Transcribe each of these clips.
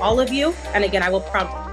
all of you. And again, I will prompt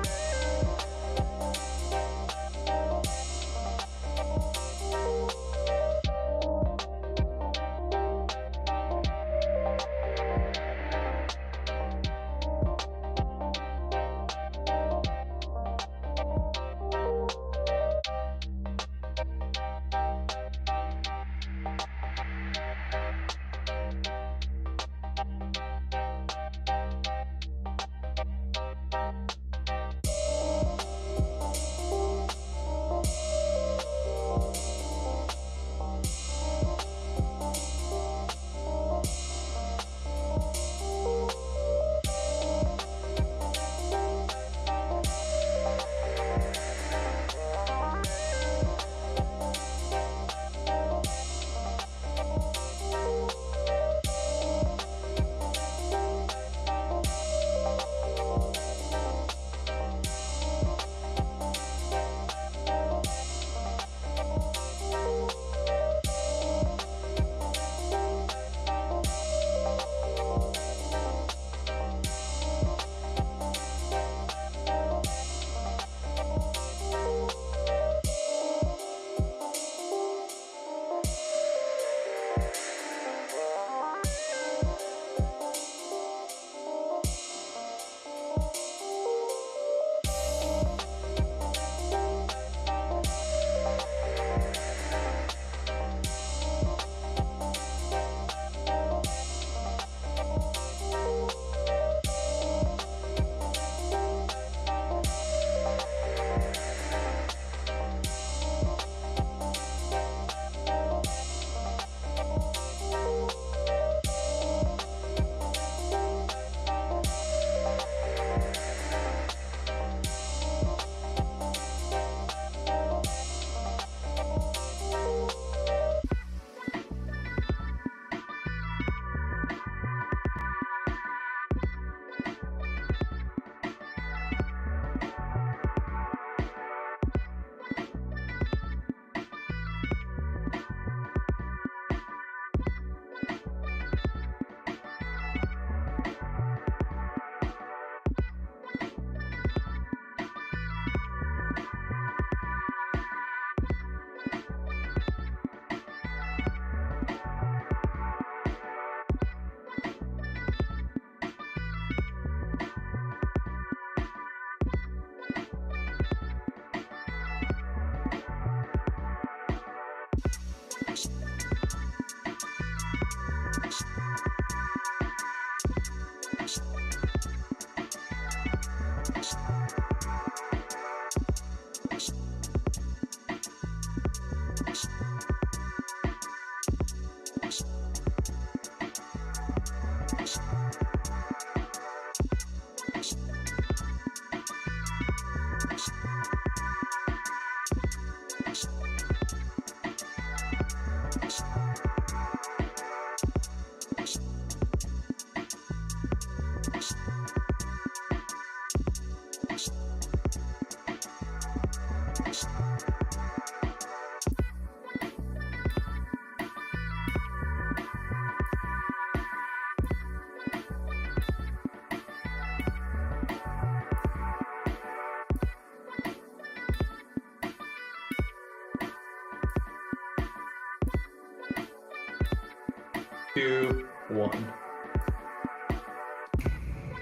Two, one.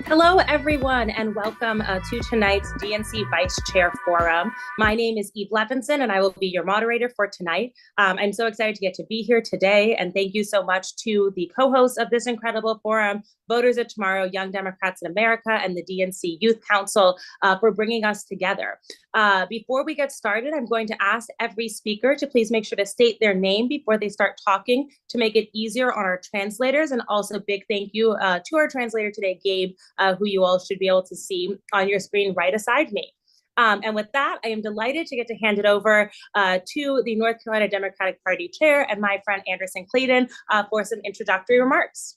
Hello, everyone, and welcome to tonight's DNC Vice Chair Forum. My name is Eve Levinson, and I will be your moderator for tonight. I'm so excited to get to be here today, and thank you so much to the co-hosts of this incredible forum, Voters of Tomorrow, Young Democrats in America, and the DNC Youth Council for bringing us together. Before we get started, I'm going to ask every speaker to please make sure to state their name before they start talking to make it easier on our translators. And also big thank you to our translator today, Gabe, who you all should be able to see on your screen right aside me. And with that, I am delighted to get to hand it over to the North Carolina Democratic Party Chair and my friend Anderson Clayton for some introductory remarks.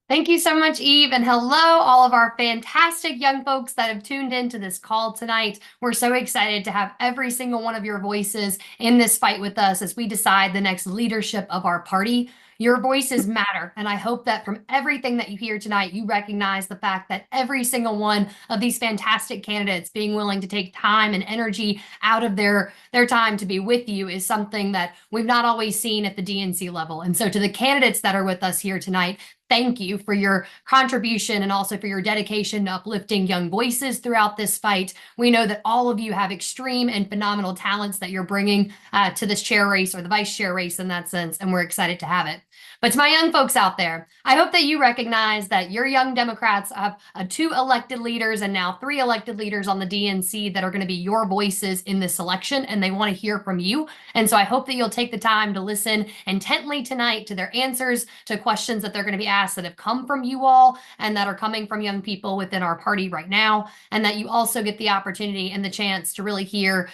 Thank you so much, Eve, and hello, all of our fantastic young folks that have tuned into this call tonight. We're so excited to have every single one of your voices in this fight with us as we decide the next leadership of our party. Your voices matter, and I hope that from everything that you hear tonight, you recognize the fact that every single one of these fantastic candidates being willing to take time and energy out of their time to be with you is something that we've not always seen at the DNC level. And so to the candidates that are with us here tonight, thank you for your contribution and also for your dedication to uplifting young voices throughout this fight. We know that all of you have extreme and phenomenal talents that you're bringing to this chair race or the vice chair race in that sense, and we're excited to have it. But to my young folks out there, I hope that you recognize that your young Democrats have 2 elected leaders and now 3 elected leaders on the DNC that are going to be your voices in this election, and they want to hear from you. And so I hope that you'll take the time to listen intently tonight to their answers to questions that they're going to be asked that have come from you all and that are coming from young people within our party right now, and that you also get the opportunity and the chance to really hear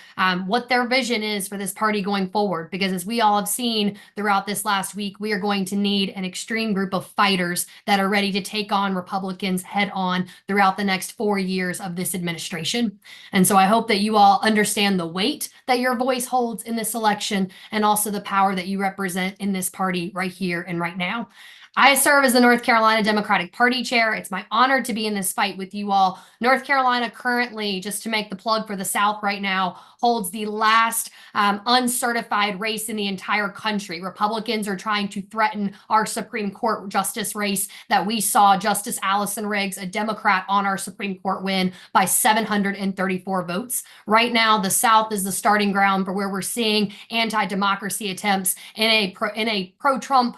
what their vision is for this party going forward. Because as we all have seen throughout this last week, we are going to need an extreme group of fighters that are ready to take on Republicans head on throughout the next 4 years of this administration. And so I hope that you all understand the weight that your voice holds in this election and also the power that you represent in this party right here and right now. I serve as the North Carolina Democratic Party Chair. It's my honor to be in this fight with you all. North Carolina currently, just to make the plug for the South right now, holds the last uncertified race in the entire country. Republicans are trying to threaten our Supreme Court justice race that we saw Justice Allison Riggs, a Democrat, on our Supreme Court win by 734 votes. Right now, the South is the starting ground for where we're seeing anti-democracy attempts in a pro-Trump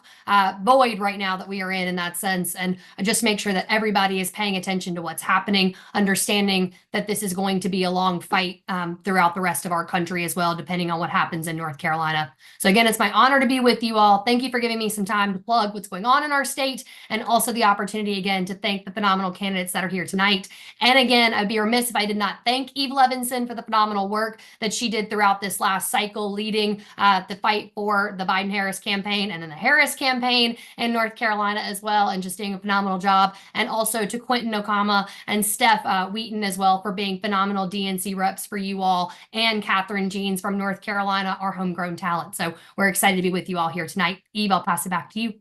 void right now that we are in that sense. And just make sure that everybody is paying attention to what's happening, understanding that this is going to be a long fight throughout the rest of our country as well, depending on what happens in North Carolina. So again, it's my honor to be with you all. Thank you for giving me some time to plug what's going on in our state, and also the opportunity again to thank the phenomenal candidates that are here tonight. And again, I'd be remiss if I did not thank Eve Levinson for the phenomenal work that she did throughout this last cycle, leading the fight for the Biden-Harris campaign and then the Harris campaign in North Carolina as well, and just doing a phenomenal job. And also to Quentin Okama and Steph Wheaton as well for being phenomenal DNC reps for you all, and Catherine Jeans from North Carolina, our homegrown talent. So we're excited to be with you all here tonight. Eve, I'll pass it back to you.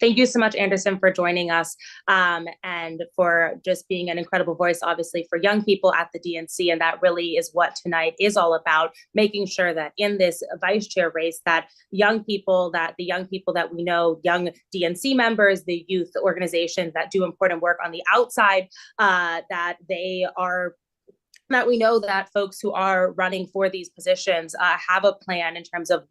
Thank you so much, Anderson, for joining us and for just being an incredible voice, obviously, for young people at the DNC. And that really is what tonight is all about, making sure that in this vice chair race, that the young people that we know, young DNC members, the youth organizations that do important work on the outside, that we know that folks who are running for these positions have a plan in terms of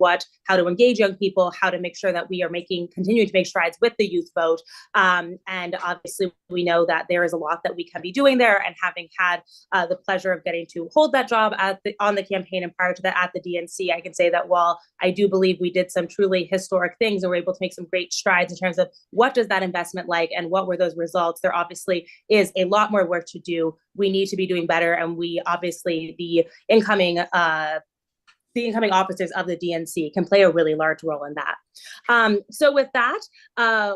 how to engage young people, how to make sure that we are continuing to make strides with the youth vote. And obviously, we know that there is a lot that we can be doing there. And having had the pleasure of getting to hold that job on the campaign and prior to that at the DNC, I can say that while I do believe we did some truly historic things and were able to make some great strides in terms of what does that investment like and what were those results, there obviously is a lot more work to do. We need to be doing better, and we we obviously the incoming officers of the DNC can play a really large role in that. So with that,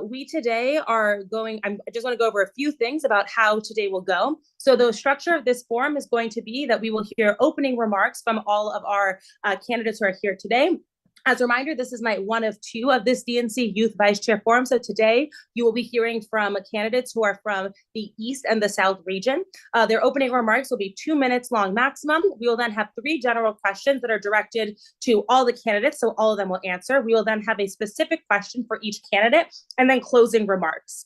we today are going, I just want to go over a few things about how today will go. So the structure of this forum is going to be that we will hear opening remarks from all of our candidates who are here today. As a reminder, this is night one of two of this DNC Youth Vice Chair Forum. So today you will be hearing from candidates who are from the East and the South region. Their opening remarks will be 2 minutes long maximum. We will then have 3 general questions that are directed to all the candidates, so all of them will answer. We will then have a specific question for each candidate and then closing remarks.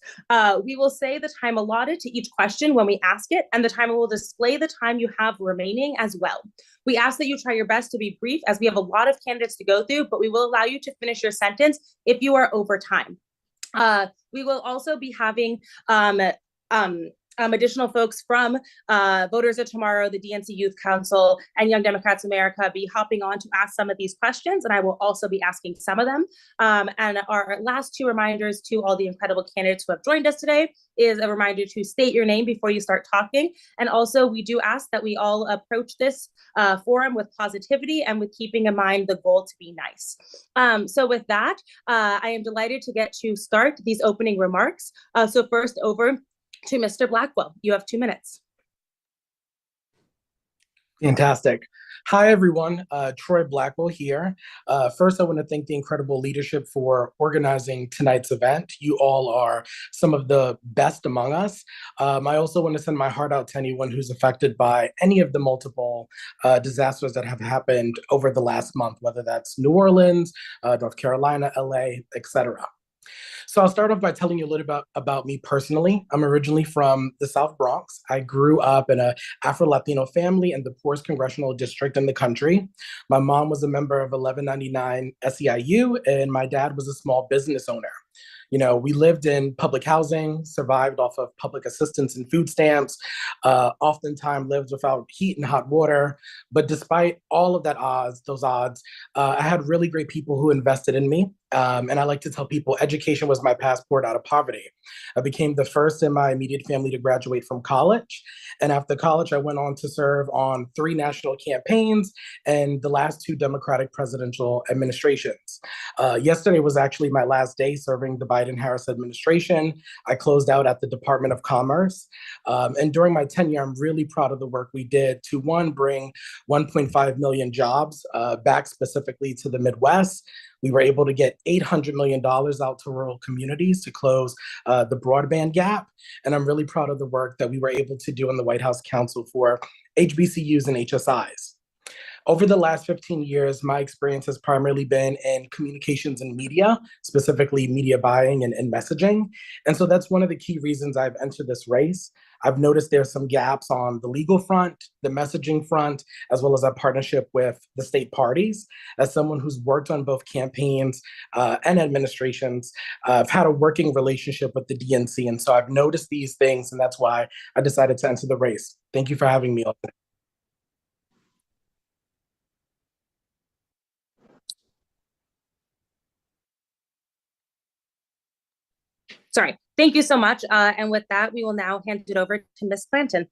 We will say the time allotted to each question when we ask it, and the timer will display the time you have remaining as well. We ask that you try your best to be brief, as we have a lot of candidates to go through, but we will allow you to finish your sentence if you are over time. We will also be having additional folks from Voters of Tomorrow, the DNC Youth Council, and Young Democrats America be hopping on to ask some of these questions, and I will also be asking some of them. And our last 2 reminders to all the incredible candidates who have joined us today is a reminder to state your name before you start talking. And also, we do ask that we all approach this forum with positivity and with keeping in mind the goal to be nice. So with that, I am delighted to get to start these opening remarks. So first over to Mr. Blackwell. You have 2 minutes. Fantastic. Hi, everyone. Troy Blackwell here. First, I want to thank the incredible leadership for organizing tonight's event. You all are some of the best among us. I also want to send my heart out to anyone who's affected by any of the multiple disasters that have happened over the last month, whether that's New Orleans, North Carolina, LA, etc. So I'll start off by telling you a little bit about me personally. I'm originally from the South Bronx. I grew up in an Afro-Latino family in the poorest congressional district in the country. My mom was a member of 1199 SEIU, and my dad was a small business owner. You know, we lived in public housing, survived off of public assistance and food stamps, oftentimes lived without heat and hot water. But despite all of those odds, I had really great people who invested in me. And I like to tell people education was my passport out of poverty. I became the first in my immediate family to graduate from college. And after college, I went on to serve on 3 national campaigns and the last 2 Democratic presidential administrations. Yesterday was actually my last day serving the Biden-Harris administration. I closed out at the Department of Commerce. And during my tenure, I'm really proud of the work we did to, one, bring 1.5 million jobs back specifically to the Midwest. We were able to get $800 million out to rural communities to close the broadband gap. And I'm really proud of the work that we were able to do in the White House Council for HBCUs and HSIs. Over the last 15 years, my experience has primarily been in communications and media, specifically media buying and messaging. And so that's one of the key reasons I've entered this race. I've noticed there's some gaps on the legal front, the messaging front, as well as our partnership with the state parties. As someone who's worked on both campaigns and administrations, I've had a working relationship with the DNC. And so I've noticed these things, and that's why I decided to enter the race. Thank you for having me on. Sorry. Thank you so much. And with that, we will now hand it over to Ms. Clanton.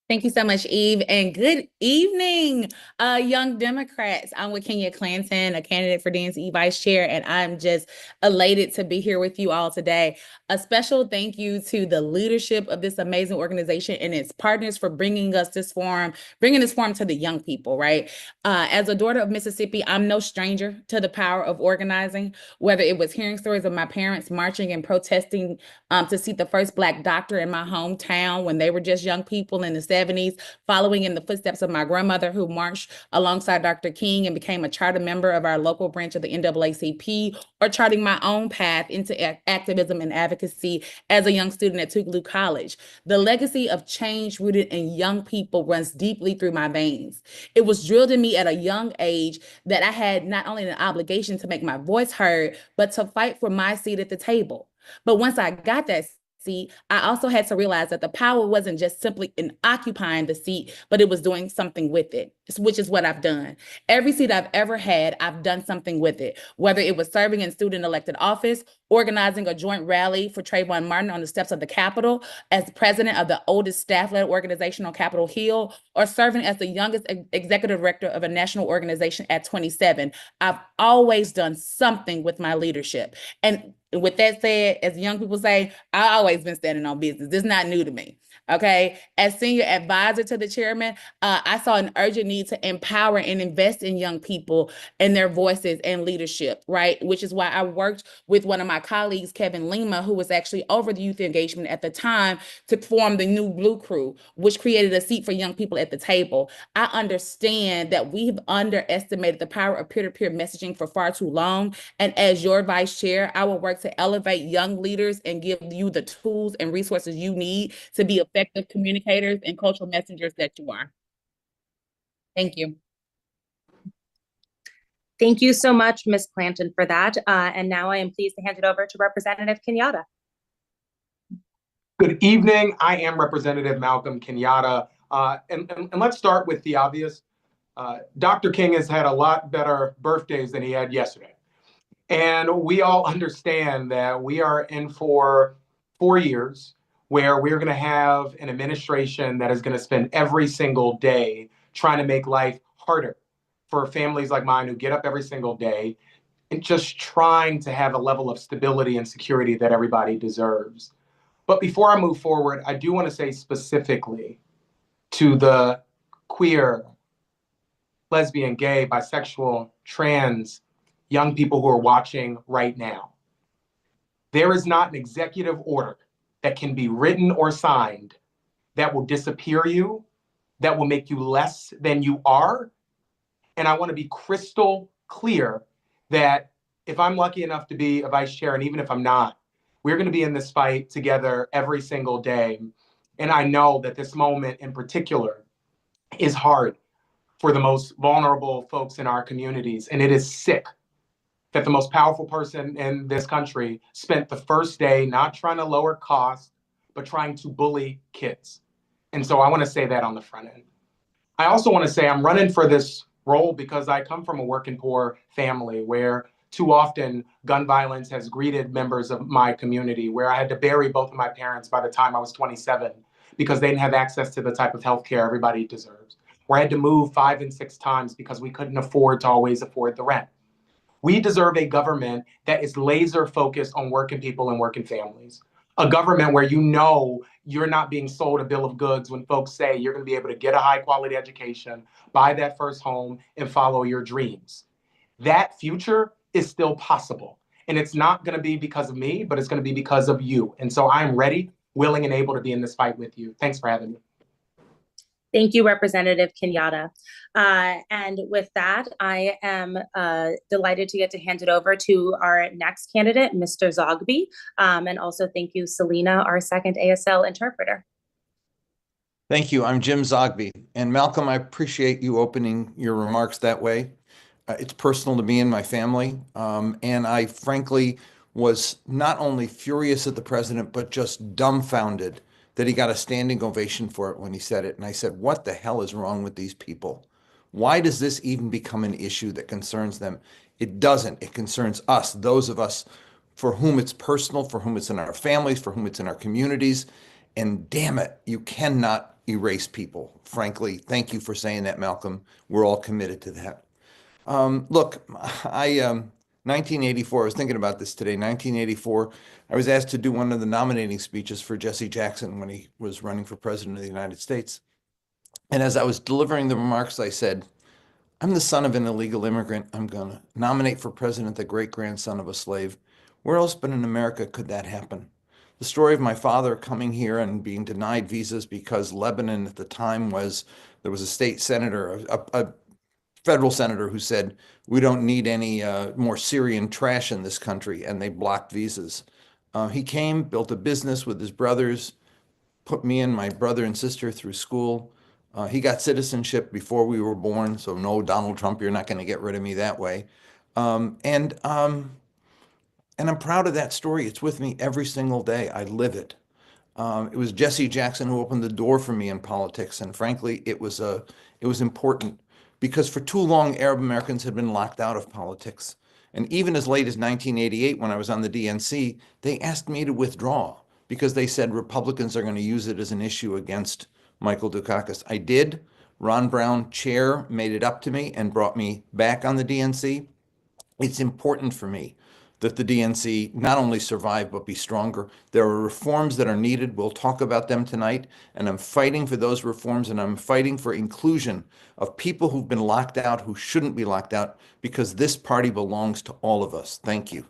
Thank you so much, Eve, and good evening, Young Democrats. I'm with Kenya Clanton, a candidate for DNC Vice Chair, and I'm just elated to be here with you all today. A special thank you to the leadership of this amazing organization and its partners for bringing this forum to the young people, right? As a daughter of Mississippi, I'm no stranger to the power of organizing, whether it was hearing stories of my parents marching and protesting to see the first Black doctor in my hometown when they were just young people in the 70s, following in the footsteps of my grandmother who marched alongside Dr. King and became a charter member of our local branch of the NAACP, or charting my own path into activism and advocacy as a young student at Tougaloo College. The legacy of change rooted in young people runs deeply through my veins. It was drilled in me at a young age that I had not only an obligation to make my voice heard, but to fight for my seat at the table. But once I got that seat, I also had to realize that the power wasn't just simply in occupying the seat, but it was doing something with it, which is what I've done. Every seat I've ever had, I've done something with it, whether it was serving in student elected office organizing a joint rally for Trayvon Martin on the steps of the Capitol as president of the oldest staff-led organization on Capitol Hill, or serving as the youngest executive director of a national organization at 27. I've always done something with my leadership. And with that said, as young people say, I've always been standing on business. This is not new to me. Okay. As senior advisor to the chairman, I saw an urgent need to empower and invest in young people and their voices and leadership, right? Which is why I worked with one of my colleagues, Kevin Lima, who was actually over the youth engagement at the time, to form the New Blue Crew, which created a seat for young people at the table. I understand that we've underestimated the power of peer-to-peer messaging for far too long. And as your vice chair, I will work to elevate young leaders and give you the tools and resources you need to be effective communicators and cultural messengers that you are. Thank you. Thank you so much, Ms. Clanton, for that. And now I am pleased to hand it over to Representative Kenyatta. Good evening. I am Representative Malcolm Kenyatta. And let's start with the obvious. Dr. King has had a lot better birthdays than he had yesterday. And we all understand that we are in for 4 years where we're going to have an administration that is going to spend every single day trying to make life harder for families like mine who get up every single day and just trying to have a level of stability and security that everybody deserves. But before I move forward, I do want to say specifically to the queer, lesbian, gay, bisexual, trans young people who are watching right now, there is not an executive order that can be written or signed that will disappear you, that will make you less than you are. And I want to be crystal clear that if I'm lucky enough to be a vice chair, and even if I'm not, we're going to be in this fight together every single day. And I know that this moment in particular is hard for the most vulnerable folks in our communities. And it is sick that the most powerful person in this country spent the first day not trying to lower costs, but trying to bully kids. And so I want to say that on the front end. I also want to say I'm running for this role because I come from a working poor family where too often gun violence has greeted members of my community, where I had to bury both of my parents by the time I was 27 because they didn't have access to the type of healthcare everybody deserves, where I had to move 5 and 6 times because we couldn't afford to always afford the rent. We deserve a government that is laser focused on working people and working families. A government where you know you're not being sold a bill of goods when folks say you're going to be able to get a high quality education, buy that first home, and follow your dreams. That future is still possible. And it's not going to be because of me, but it's going to be because of you. And so I'm ready, willing, and able to be in this fight with you. Thanks for having me. Thank you, Representative Kenyatta. And with that, I am delighted to get to hand it over to our next candidate, Mr. Zogby. And also thank you, Selena, our second ASL interpreter. Thank you. I'm Jim Zogby. And Malcolm, I appreciate you opening your remarks that way. It's personal to me and my family. And I frankly was not only furious at the president, but just dumbfounded that he got a standing ovation for it when he said it. And I said, what the hell is wrong with these people? Why does this even become an issue that concerns them? It doesn't. It concerns us, those of us for whom it's personal, for whom it's in our families, for whom it's in our communities. And damn it, you cannot erase people. Frankly, thank you for saying that, Malcolm. We're all committed to that. Look, 1984, I was thinking about this today, 1984, I was asked to do one of the nominating speeches for Jesse Jackson when he was running for president of the United States. And as I was delivering the remarks, I said, I'm the son of an illegal immigrant. I'm going to nominate for president the great-grandson of a slave. Where else but in America could that happen? The story of my father coming here and being denied visas because Lebanon at the time there was a state senator, a federal senator who said, we don't need any more Syrian trash in this country, and they blocked visas. He came, built a business with his brothers, put me and my brother and sister through school. He got citizenship before we were born, so no, Donald Trump, you're not going to get rid of me that way. And I'm proud of that story. It's with me every single day. I live it. It was Jesse Jackson who opened the door for me in politics, and frankly, it was important because for too long, Arab Americans had been locked out of politics. And even as late as 1988, when I was on the DNC, they asked me to withdraw because they said Republicans are going to use it as an issue against Michael Dukakis. I did. Ron Brown, chair, made it up to me and brought me back on the DNC. It's important for me that the DNC not only survive, but be stronger. There are reforms that are needed. We'll talk about them tonight. And I'm fighting for those reforms, and I'm fighting for inclusion of people who've been locked out, who shouldn't be locked out, because this party belongs to all of us. Thank you.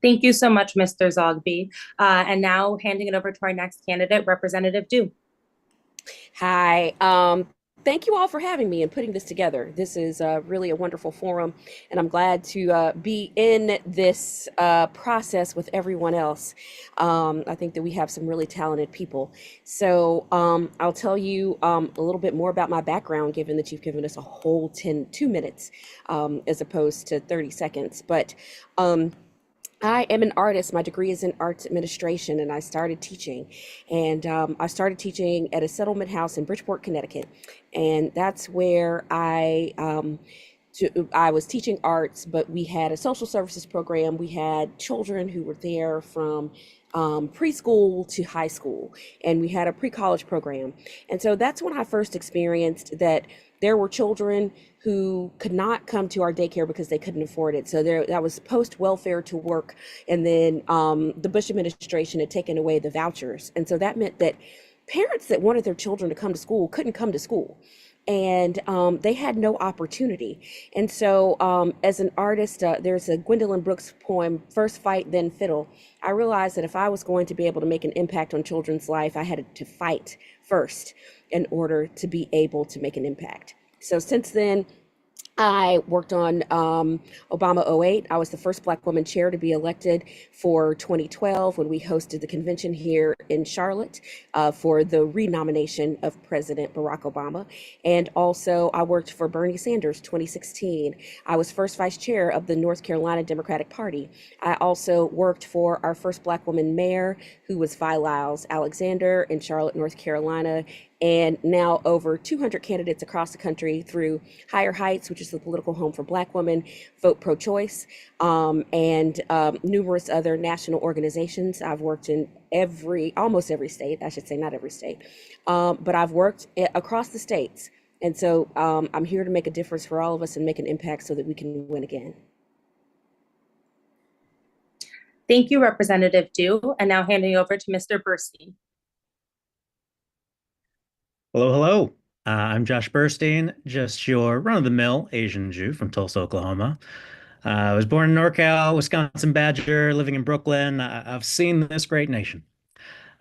Thank you so much, Mr. Zogby. And now handing it over to our next candidate, Representative Du. Hi. Thank you all for having me and putting this together. This is really a wonderful forum, and I'm glad to be in this process with everyone else. I think that we have some really talented people. So I'll tell you a little bit more about my background, given that you've given us a whole 2 minutes as opposed to 30 seconds. But I am an artist. My degree is in arts administration, and I started teaching. And I started teaching at a settlement house in Bridgeport, Connecticut. And that's where I was teaching arts, but we had a social services program. We had children who were there from preschool to high school, and we had a pre-college program. And so that's when I first experienced that there were children who could not come to our daycare because they couldn't afford it. So that was post-welfare to work. And then the Bush administration had taken away the vouchers. And so that meant that parents that wanted their children to come to school couldn't come to school. And they had no opportunity. And so as an artist, there's a Gwendolyn Brooks poem, First Fight, Then Fiddle. I realized that if I was going to be able to make an impact on children's life, I had to fight first in order to be able to make an impact. So since then, I worked on Obama 08. I was the first Black woman chair to be elected for 2012 when we hosted the convention here in Charlotte for the renomination of President Barack Obama. And also I worked for Bernie Sanders 2016. I was first vice chair of the North Carolina Democratic Party. I also worked for our first Black woman mayor, who was Vi Lyles Alexander in Charlotte, North Carolina. And now over 200 candidates across the country through Higher Heights, which is the political home for Black women, Vote Pro-Choice, and numerous other national organizations. I've worked in almost every state, I should say, not every state, but I've worked across the states. And so I'm here to make a difference for all of us and make an impact so that we can win again. Thank you, Representative Du. And now handing over to Mr. Burstein. Hello, hello. I'm Josh Burstein, just your run-of-the-mill Asian Jew from Tulsa, Oklahoma. I was born in NorCal, Wisconsin Badger, living in Brooklyn. I've seen this great nation.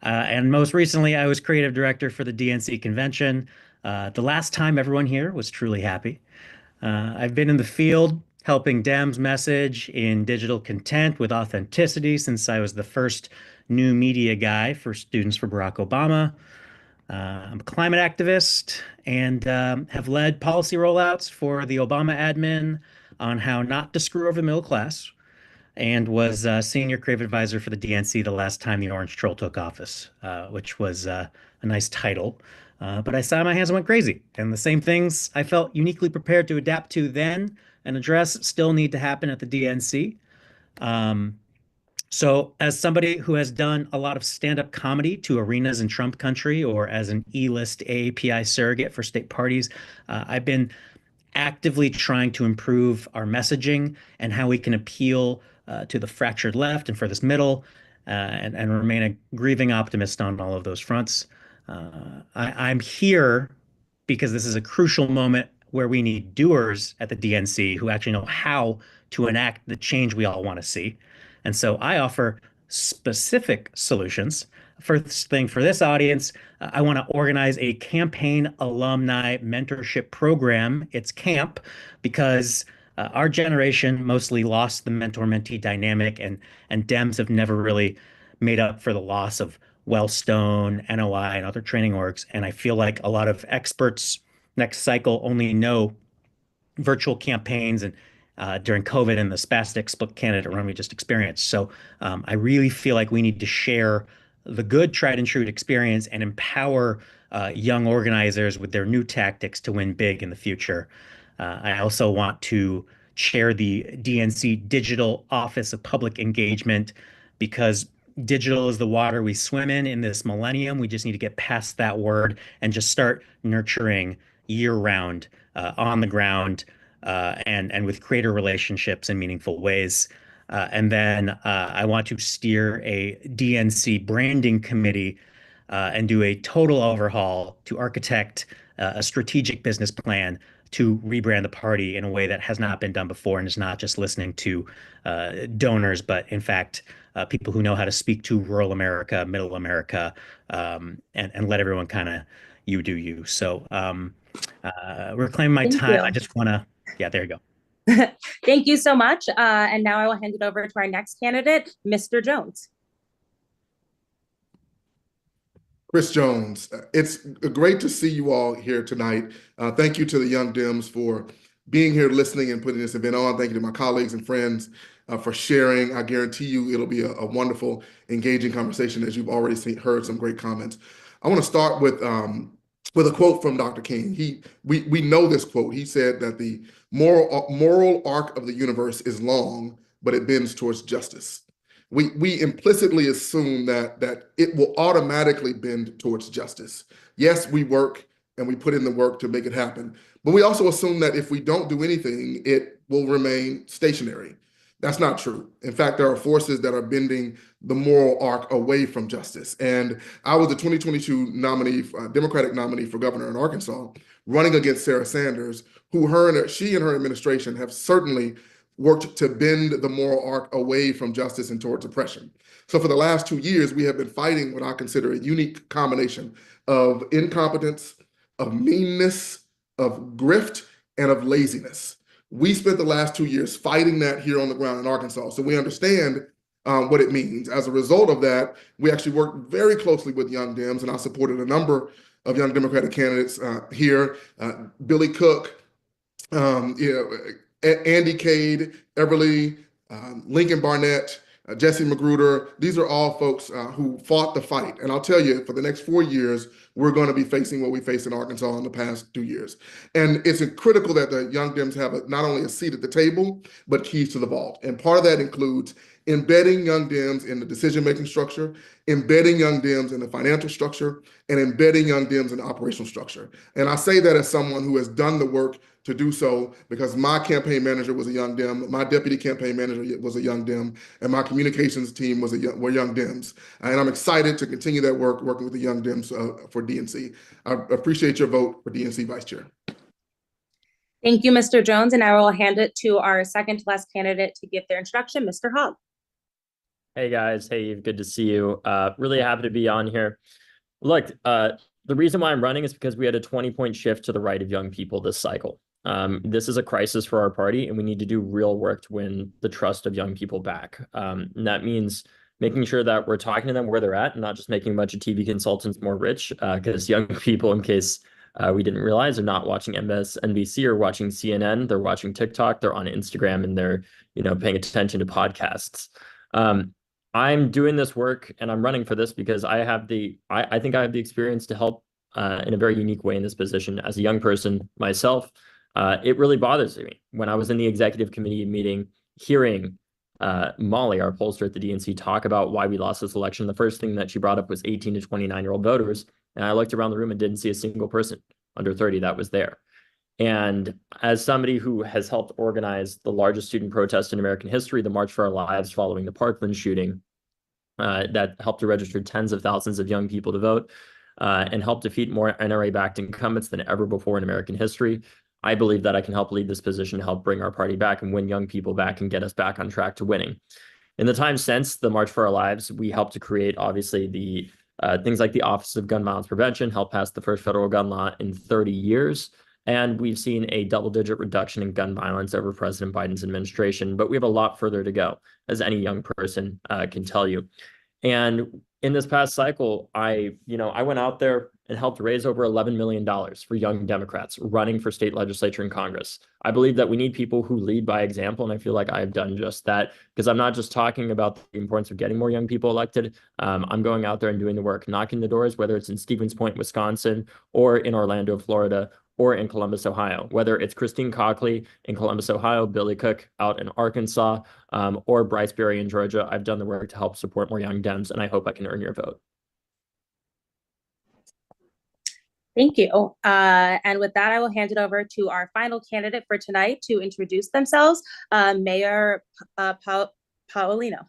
And most recently, I was creative director for the DNC convention. The last time everyone here was truly happy. I've been in the field helping Dems message in digital content with authenticity since I was the first new media guy for Students for Barack Obama. I'm a climate activist and have led policy rollouts for the Obama admin on how not to screw over the middle class, and was senior creative advisor for the DNC the last time the Orange Troll took office, which was a nice title. But I sat on my hands and went crazy. And the same things I felt uniquely prepared to adapt to then and address still need to happen at the DNC. So as somebody who has done a lot of stand-up comedy to arenas in Trump country or as an E-list AAPI surrogate for state parties, I've been actively trying to improve our messaging and how we can appeal to the fractured left and for this middle and remain a grieving optimist on all of those fronts. I'm here because this is a crucial moment where we need doers at the DNC who actually know how to enact the change we all want to see. And so I offer specific solutions. First thing for this audience, I want to organize a campaign alumni mentorship program. It's camp because our generation mostly lost the mentor-mentee dynamic, and Dems have never really made up for the loss of Wellstone, NOI, and other training orgs. And I feel like a lot of experts next cycle only know virtual campaigns and during COVID and the spastic split candidate run we just experienced. So I really feel like we need to share the good tried and true experience and empower young organizers with their new tactics to win big in the future. I also want to chair the DNC Digital Office of Public Engagement, because digital is the water we swim in this millennium. We just need to get past that word and just start nurturing year-round, on the ground, and with creator relationships in meaningful ways. And then I want to steer a DNC branding committee and do a total overhaul to architect a strategic business plan to rebrand the party in a way that has not been done before, and is not just listening to donors, but in fact, people who know how to speak to rural America, middle America, and let everyone kind of you do you. So reclaim my Thank time. you. I just want to, yeah, there you go. Thank you so much. And now I will hand it over to our next candidate, Mr. Jones. Chris Jones, it's great to see you all here tonight. Thank you to the Young Dems for being here, listening, and putting this event on. Thank you to my colleagues and friends for sharing. I guarantee you it'll be a wonderful, engaging conversation, as you've already heard some great comments. I want to start with a quote from Dr. King. We know this quote. He said that the moral arc of the universe is long, but it bends towards justice. We implicitly assume that it will automatically bend towards justice. Yes, we work and we put in the work to make it happen, but we also assume that if we don't do anything, it will remain stationary. That's not true. In fact, there are forces that are bending the moral arc away from justice. And I was the 2022 nominee, Democratic nominee for governor in Arkansas, running against Sarah Sanders, who she and her administration have certainly worked to bend the moral arc away from justice and towards oppression. So for the last 2 years, we have been fighting what I consider a unique combination of incompetence, of meanness, of grift, and of laziness. We spent the last 2 years fighting that here on the ground in Arkansas, so we understand what it means. As a result of that, we actually worked very closely with Young Dems, and I supported a number of Young Democratic candidates here, Billy Cook, Andy Cade, Everly, Lincoln Barnett, Jesse Magruder. These are all folks who fought the fight. And I'll tell you, for the next 4 years, we're going to be facing what we faced in Arkansas in the past 2 years. And it's critical that the Young Dems have not only a seat at the table, but keys to the vault. And part of that includes embedding Young Dems in the decision-making structure, embedding Young Dems in the financial structure, and embedding Young Dems in the operational structure. And I say that as someone who has done the work to do so, because my campaign manager was a Young Dem, my deputy campaign manager was a Young Dem, and my communications team were Young Dems. And I'm excited to continue that work, working with the Young Dems for DNC. I appreciate your vote for DNC Vice Chair. Thank you, Mr. Jones, and I will hand it to our second to last candidate to give their introduction, Mr. Hogg. Hey guys, hey Eve, good to see you. Really happy to be on here. Look, the reason why I'm running is because we had a 20-point shift to the right of young people this cycle. This is a crisis for our party, and we need to do real work to win the trust of young people back. And that means making sure that we're talking to them where they're at and not just making a bunch of TV consultants more rich, because young people, in case we didn't realize, are not watching MSNBC or watching CNN. They're watching TikTok, they're on Instagram, and they're paying attention to podcasts. I'm doing this work and I'm running for this because I think I have the experience to help in a very unique way in this position. As a young person myself, it really bothers me when I was in the executive committee meeting hearing Molly, our pollster at the DNC, talk about why we lost this election. The first thing that she brought up was 18 to 29-year-old voters. And I looked around the room and didn't see a single person under 30 that was there. And as somebody who has helped organize the largest student protest in American history, the March for Our Lives following the Parkland shooting, that helped to register tens of thousands of young people to vote and helped defeat more NRA-backed incumbents than ever before in American history, I believe that I can help lead this position to help bring our party back and win young people back and get us back on track to winning. In the time since the March for Our Lives, we helped to create, obviously, the things like the Office of Gun Violence Prevention, helped pass the first federal gun law in 30 years. And we've seen a double-digit reduction in gun violence over President Biden's administration, but we have a lot further to go, as any young person can tell you. And in this past cycle, I went out there and helped raise over $11 million for young Democrats running for state legislature and Congress. I believe that we need people who lead by example, and I feel like I've done just that, because I'm not just talking about the importance of getting more young people elected. I'm going out there and doing the work, knocking the doors, whether it's in Stevens Point, Wisconsin, or in Orlando, Florida, or in Columbus, Ohio, whether it's Christine Cockley in Columbus, Ohio, Billy Cook out in Arkansas, or Bryce Berry in Georgia. I've done the work to help support more young Dems, and I hope I can earn your vote. Thank you. And with that, I will hand it over to our final candidate for tonight to introduce themselves, Mayor Paolino.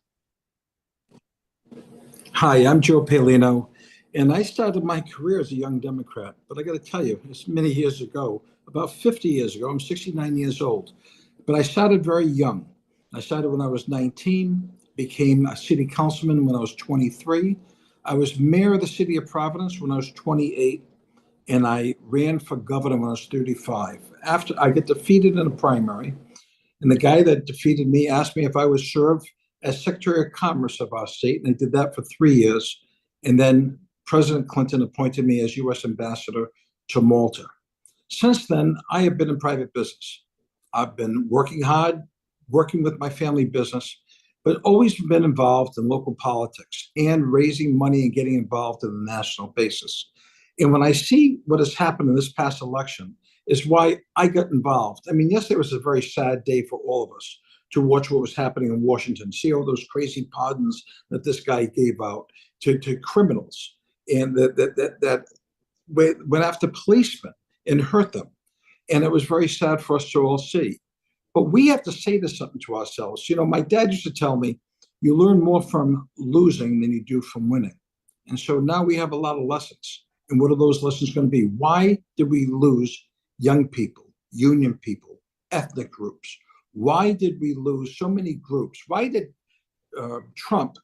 Hi, I'm Joe Paolino, and I started my career as a young Democrat. But I got to tell you, it's many years ago, about 50 years ago. I'm 69 years old. But I started very young. I started when I was 19, became a city councilman when I was 23. I was mayor of the city of Providence when I was 28. And I ran for governor when I was 35. After I get defeated in a primary, and the guy that defeated me asked me if I would serve as Secretary of Commerce of our state, and I did that for 3 years. And then President Clinton appointed me as U.S. Ambassador to Malta. Since then, I have been in private business. I've been working hard, working with my family business, but always been involved in local politics and raising money and getting involved on a national basis. And when I see what has happened in this past election is why I got involved. I mean, yesterday was a very sad day for all of us to watch what was happening in Washington, see all those crazy pardons that this guy gave out to criminals, and that went after policemen and hurt them. And it was very sad for us to all see. But we have to say this something to ourselves. You know, my dad used to tell me, you learn more from losing than you do from winning. And so now we have a lot of lessons. And what are those lessons going to be? Why did we lose young people, union people, ethnic groups? Why did we lose so many groups? Why did Trump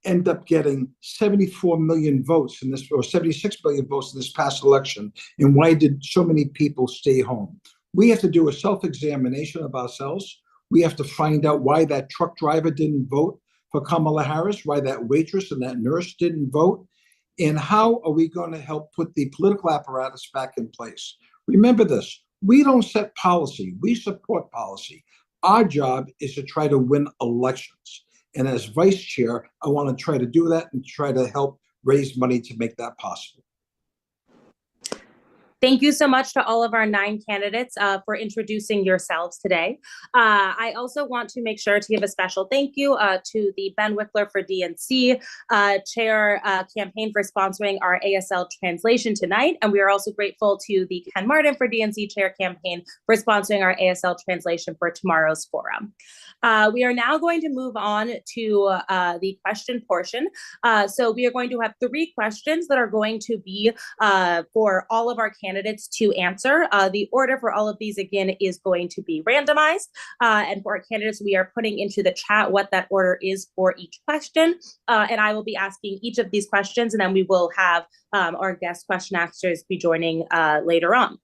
end up getting 74 million votes in this, or 76 million votes in this past election? And why did so many people stay home? We have to do a self-examination of ourselves. We have to find out why that truck driver didn't vote for Kamala Harris, why that waitress and that nurse didn't vote. And how are we going to help put the political apparatus back in place? Remember this, we don't set policy, we support policy. Our job is to try to win elections. And as vice chair, I want to try to do that and try to help raise money to make that possible. Thank you so much to all of our 9 candidates for introducing yourselves today. I also want to make sure to give a special thank you to the Ben Wickler for DNC Chair campaign for sponsoring our ASL translation tonight. And we are also grateful to the Ken Martin for DNC Chair campaign for sponsoring our ASL translation for tomorrow's forum. We are now going to move on to the question portion. So we are going to have 3 questions that are going to be for all of our candidates to answer. The order for all of these, again, is going to be randomized. And for our candidates, we are putting into the chat what that order is for each question. And I will be asking each of these questions, and then we will have our guest question askers be joining later on.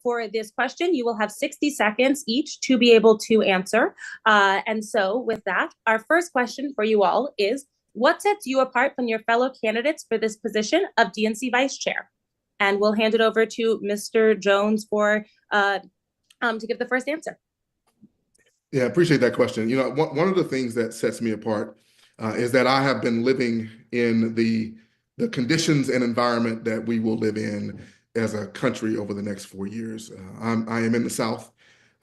For this question, you will have 60 seconds each to be able to answer. And so with that, our first question for you all is, what sets you apart from your fellow candidates for this position of DNC Vice Chair? And we'll hand it over to Mr. Jones for to give the first answer. Yeah, I appreciate that question. You know, one of the things that sets me apart is that I have been living in the conditions and environment that we will live in as a country over the next 4 years. I am in the South,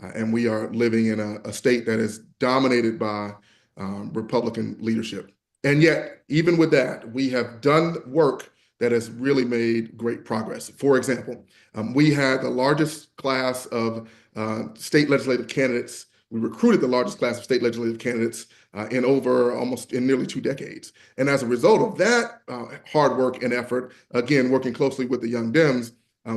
and we are living in a state that is dominated by Republican leadership. And yet, even with that, we have done work that has really made great progress. For example, we had the largest class of state legislative candidates. We recruited the largest class of state legislative candidates in nearly 2 decades. And as a result of that hard work and effort, again, working closely with the Young Dems,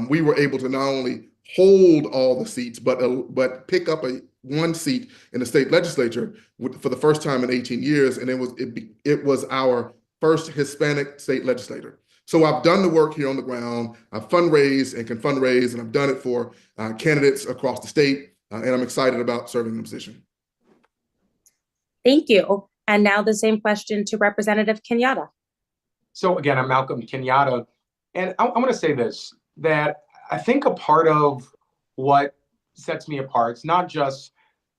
we were able to not only hold all the seats, but pick up one seat in the state legislature for the first time in 18 years. And it was our first Hispanic state legislator. So I've done the work here on the ground. I've fundraised and can fundraise, and I've done it for candidates across the state. And I'm excited about serving the position. Thank you. And now the same question to Representative Kenyatta. So again, I'm Malcolm Kenyatta. And I want to say this, that I think a part of what sets me apart, it's not just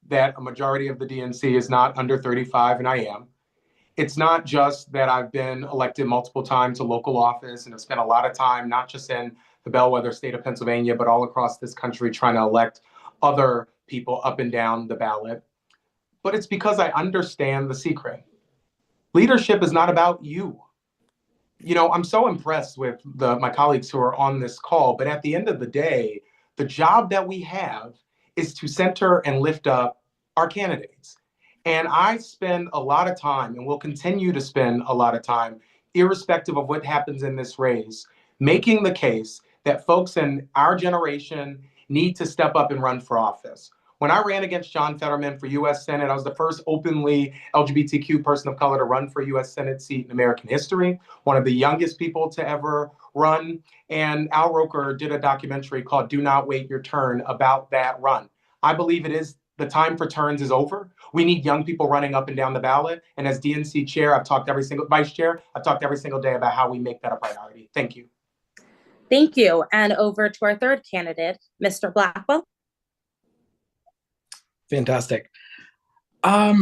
that a majority of the DNC is not under 35, and I am. It's not just that I've been elected multiple times to local office and have spent a lot of time, not just in the bellwether state of Pennsylvania, but all across this country trying to elect other people up and down the ballot. But it's because I understand the secret. Leadership is not about you. You know, I'm so impressed with my colleagues who are on this call, but at the end of the day, the job that we have is to center and lift up our candidates. And I spend a lot of time and will continue to spend a lot of time, irrespective of what happens in this race, making the case that folks in our generation need to step up and run for office. When I ran against John Fetterman for U.S. Senate, I was the first openly LGBTQ person of color to run for a U.S. Senate seat in American history, one of the youngest people to ever run. And Al Roker did a documentary called Do Not Wait Your Turn about that run. I believe the time for turns is over. We need young people running up and down the ballot. And as DNC chair, vice chair, I've talked every single day about how we make that a priority. Thank you. Thank you. And over to our third candidate, Mr. Blackwell. Fantastic. I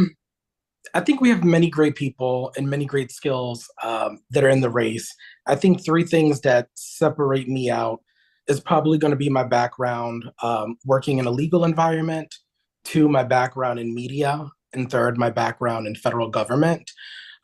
think we have many great people and many great skills that are in the race. I think three things that separate me out is probably going to be my background working in a legal environment, two, my background in media, and third, my background in federal government.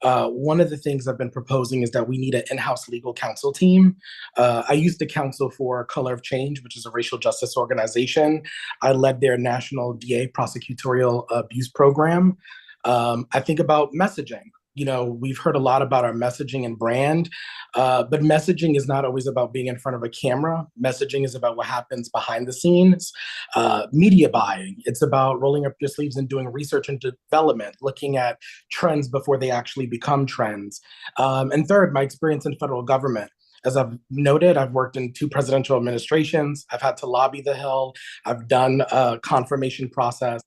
One of the things I've been proposing is that we need an in-house legal counsel team. I used to counsel for Color of Change, which is a racial justice organization. I led their national DA prosecutorial abuse program. I think about messaging. You know, we've heard a lot about our messaging and brand, but messaging is not always about being in front of a camera. Messaging is about what happens behind the scenes. Media buying, it's about rolling up your sleeves and doing research and development, looking at trends before they actually become trends. And third, my experience in federal government. As I've noted, I've worked in 2 presidential administrations. I've had to lobby the Hill. I've done a confirmation process.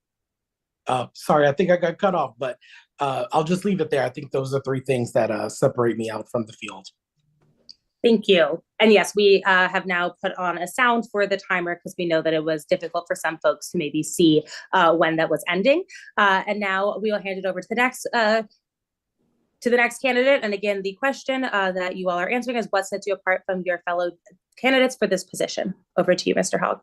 Sorry, I think I got cut off, but I'll just leave it there. I think those are 3 things that separate me out from the field. Thank you. And yes, we have now put on a sound for the timer because we know that it was difficult for some folks to maybe see when that was ending. And now we will hand it over to the next candidate. And again, the question that you all are answering is what sets you apart from your fellow candidates for this position? Over to you, Mr. Hogg.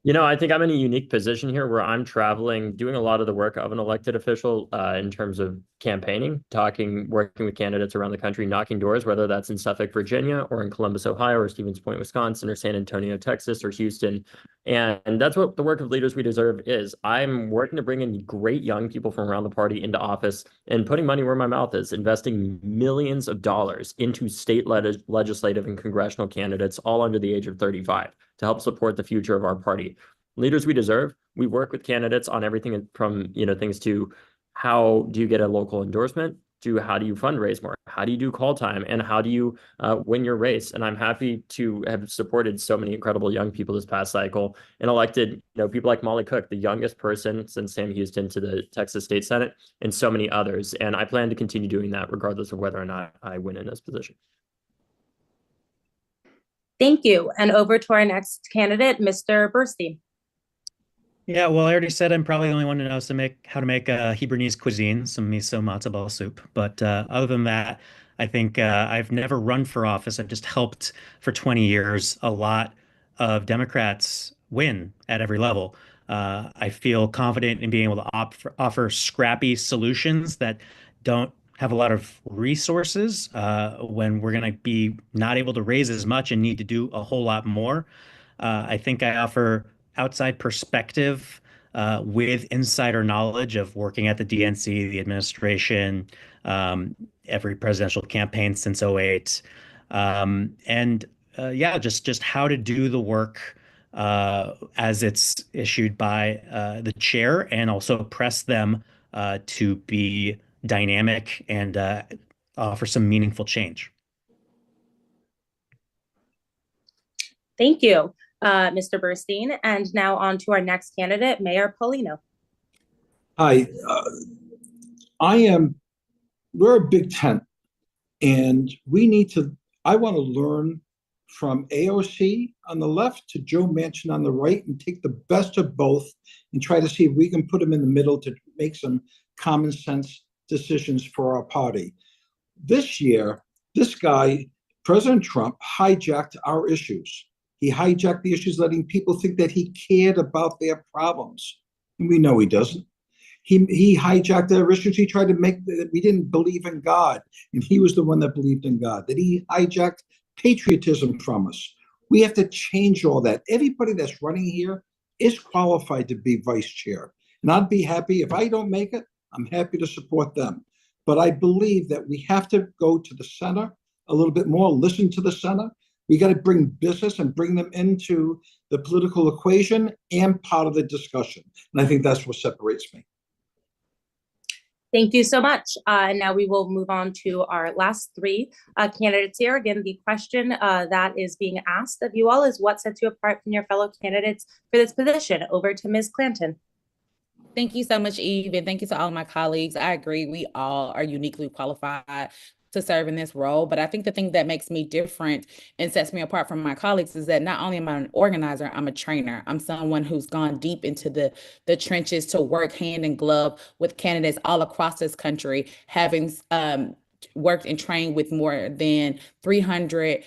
You know, I think I'm in a unique position here where I'm traveling, doing a lot of the work of an elected official in terms of campaigning, working with candidates around the country, knocking doors, whether that's in Suffolk, Virginia, or in Columbus, Ohio, or Stevens Point, Wisconsin, or San Antonio, Texas, or Houston. And that's what the work of Leaders We Deserve is. I'm working to bring in great young people from around the party into office and putting money where my mouth is, investing millions of dollars into state legislative and congressional candidates, all under the age of 35. To help support the future of our party. Leaders We Deserve, we work with candidates on everything from, things to how do you get a local endorsement, to how do you fundraise more, how do you do call time, and how do you win your race. And I'm happy to have supported so many incredible young people this past cycle and elected, people like Molly Cook, the youngest person since Sam Houston to the Texas State Senate, and so many others. And I plan to continue doing that regardless of whether or not I win in this position. Thank you. And over to our next candidate, Mr. Burstein. Yeah, well, I already said I'm probably the only one who knows how to make Hebrewnese cuisine, some miso matzo ball soup. But other than that, I think I've never run for office. I've just helped for 20 years a lot of Democrats win at every level. I feel confident in being able to offer scrappy solutions that don't have a lot of resources when we're going to be not able to raise as much and need to do a whole lot more. I think I offer outside perspective with insider knowledge of working at the DNC, the administration, every presidential campaign since 2008. Just how to do the work as it's issued by the chair, and also press them to be dynamic and offer some meaningful change. Thank you, Mr. Burstein. And now on to our next candidate, Mayor Polino. Hi, we're a big tent, and I want to learn from AOC on the left to Joe Manchin on the right and take the best of both and try to see if we can put them in the middle to make some common sense decisions for our party. This year, this guy, President Trump, hijacked our issues. He hijacked the issues, letting people think that he cared about their problems. And we know he doesn't. He hijacked our issues. He tried to make that we didn't believe in God, and he was the one that believed in God. That he hijacked patriotism from us. We have to change all that. Everybody that's running here is qualified to be vice chair. And I'd be happy if I don't make it, I'm happy to support them. But I believe that we have to go to the center a little bit more, listen to the center. We got to bring business and bring them into the political equation and part of the discussion. And I think that's what separates me. Thank you so much. Now we will move on to our last three candidates here. Again, the question that is being asked of you all is what sets you apart from your fellow candidates for this position? Over to Ms. Clanton. Thank you so much, Eve, and thank you to all of my colleagues. I agree, we all are uniquely qualified to serve in this role, but I think the thing that makes me different and sets me apart from my colleagues is that not only am I an organizer, I'm a trainer. I'm someone who's gone deep into the trenches to work hand in glove with candidates all across this country, having worked and trained with more than 300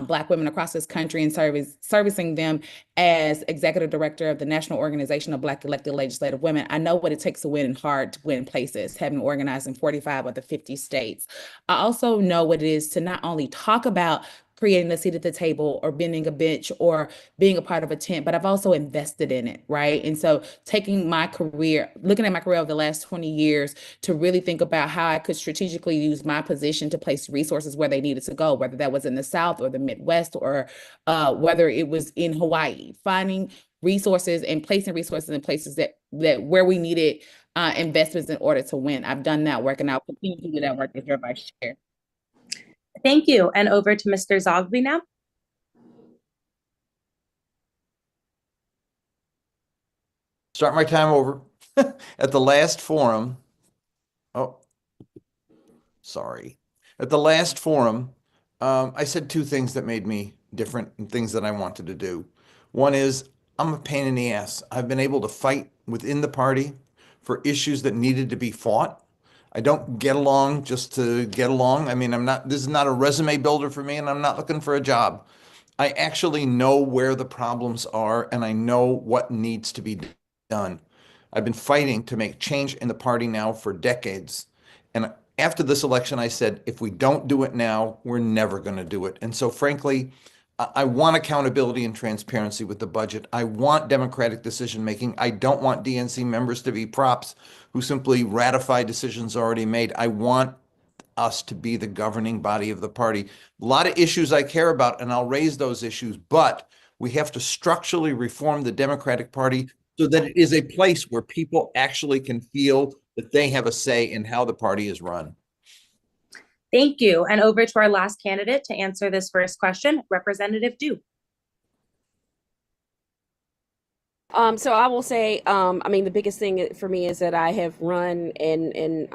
Black women across this country and servicing them as executive director of the National Organization of Black Elected Legislative Women. I know what it takes to win and hard to win places, having organized in 45 of the 50 states. I also know what it is to not only talk about creating a seat at the table or bending a bench or being a part of a tent, but I've also invested in it, right? And so taking my career, looking at my career over the last 20 years to really think about how I could strategically use my position to place resources where they needed to go, whether that was in the South or the Midwest or whether it was in Hawaii, finding resources and placing resources in places that where we needed investments in order to win. I've done that work and I'll continue to do that work as your vice chair. Thank you. And over to Mr. Zogby now. Start my time over. At the last forum, at the last forum, I said two things that made me different and things that I wanted to do. One is I'm a pain in the ass. I've been able to fight within the party for issues that needed to be fought. I don't get along just to get along. I mean, this is not a resume builder for me, and I'm not looking for a job. I actually know where the problems are, and I know what needs to be done. I've been fighting to make change in the party now for decades. And after this election, I said, if we don't do it now, we're never going to do it. And so frankly, I want accountability and transparency with the budget. I want democratic decision-making. I don't want DNC members to be props who simply ratify decisions already made. I want us to be the governing body of the party. A lot of issues I care about, and I'll raise those issues, but we have to structurally reform the Democratic Party so that it is a place where people actually can feel that they have a say in how the party is run. Thank you. And over to our last candidate to answer this first question, Representative Du. So I will say, I mean, the biggest thing for me is that I have run and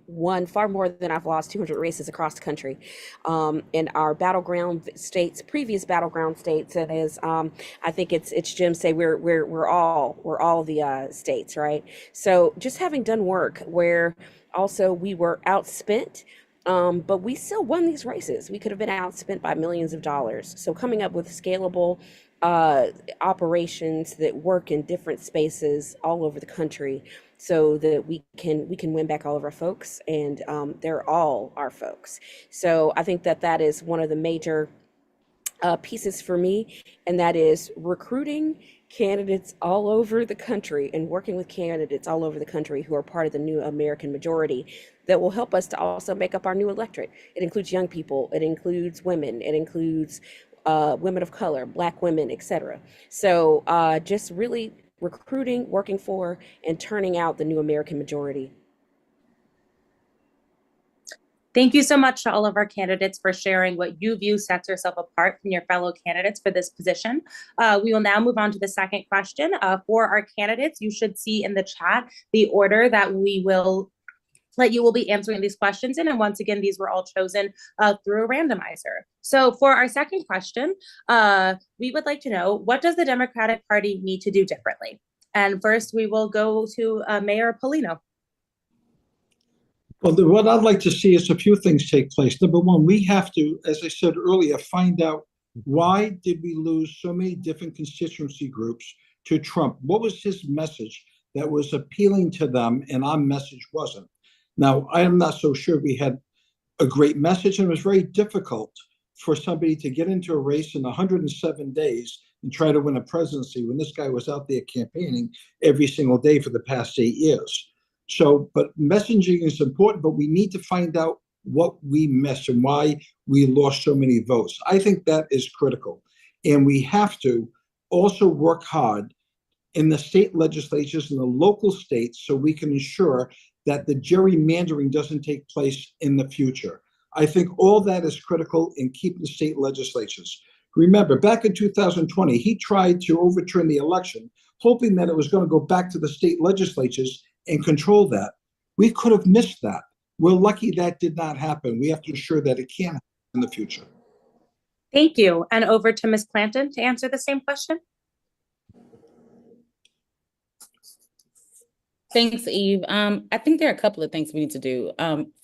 won far more than I've lost 200 races across the country in our battleground states, previous battleground states. And as I think it's Jim say, we're all the states, right? So just having done work where also we were outspent. But we still won these races. We could have been outspent by millions of dollars. So coming up with scalable operations that work in different spaces all over the country so that we can win back all of our folks, and they're all our folks. So I think that is one of the major pieces for me, and that is recruiting candidates all over the country and working with candidates all over the country who are part of the new American majority that will help us to also make up our new electorate. It includes young people, it includes women, it includes women of color, Black women, etc. So just really recruiting, working for, and turning out the new American majority. Thank you so much to all of our candidates for sharing what you view sets yourself apart from your fellow candidates for this position. We will now move on to the second question. For our candidates, you should see in the chat the order that you will be answering these questions in. And once again, these were all chosen through a randomizer. So for our second question, we would like to know, what does the Democratic Party need to do differently? And first, we will go to Mayor Polino. Well, what I'd like to see is a few things take place. Number one, we have to, as I said earlier, find out Why did we lose so many different constituency groups to Trump? What was his message that was appealing to them and our message wasn't? Now, I am not so sure we had a great message, and it was very difficult for somebody to get into a race in 107 days and try to win a presidency when this guy was out there campaigning every single day for the past 8 years. So, but messaging is important, but we need to find out what we missed and why we lost so many votes. I think that is critical. And we have to also work hard in the state legislatures and the local states so we can ensure that the gerrymandering doesn't take place in the future. I think all that is critical in keeping the state legislatures. Remember, back in 2020, he tried to overturn the election, hoping that it was going to go back to the state legislatures and control that. We could have missed that. We're lucky that did not happen. We have to ensure that it can happen in the future. Thank you. And over to Ms. Clanton to answer the same question. Thanks, Eve. I think there are a couple of things we need to do.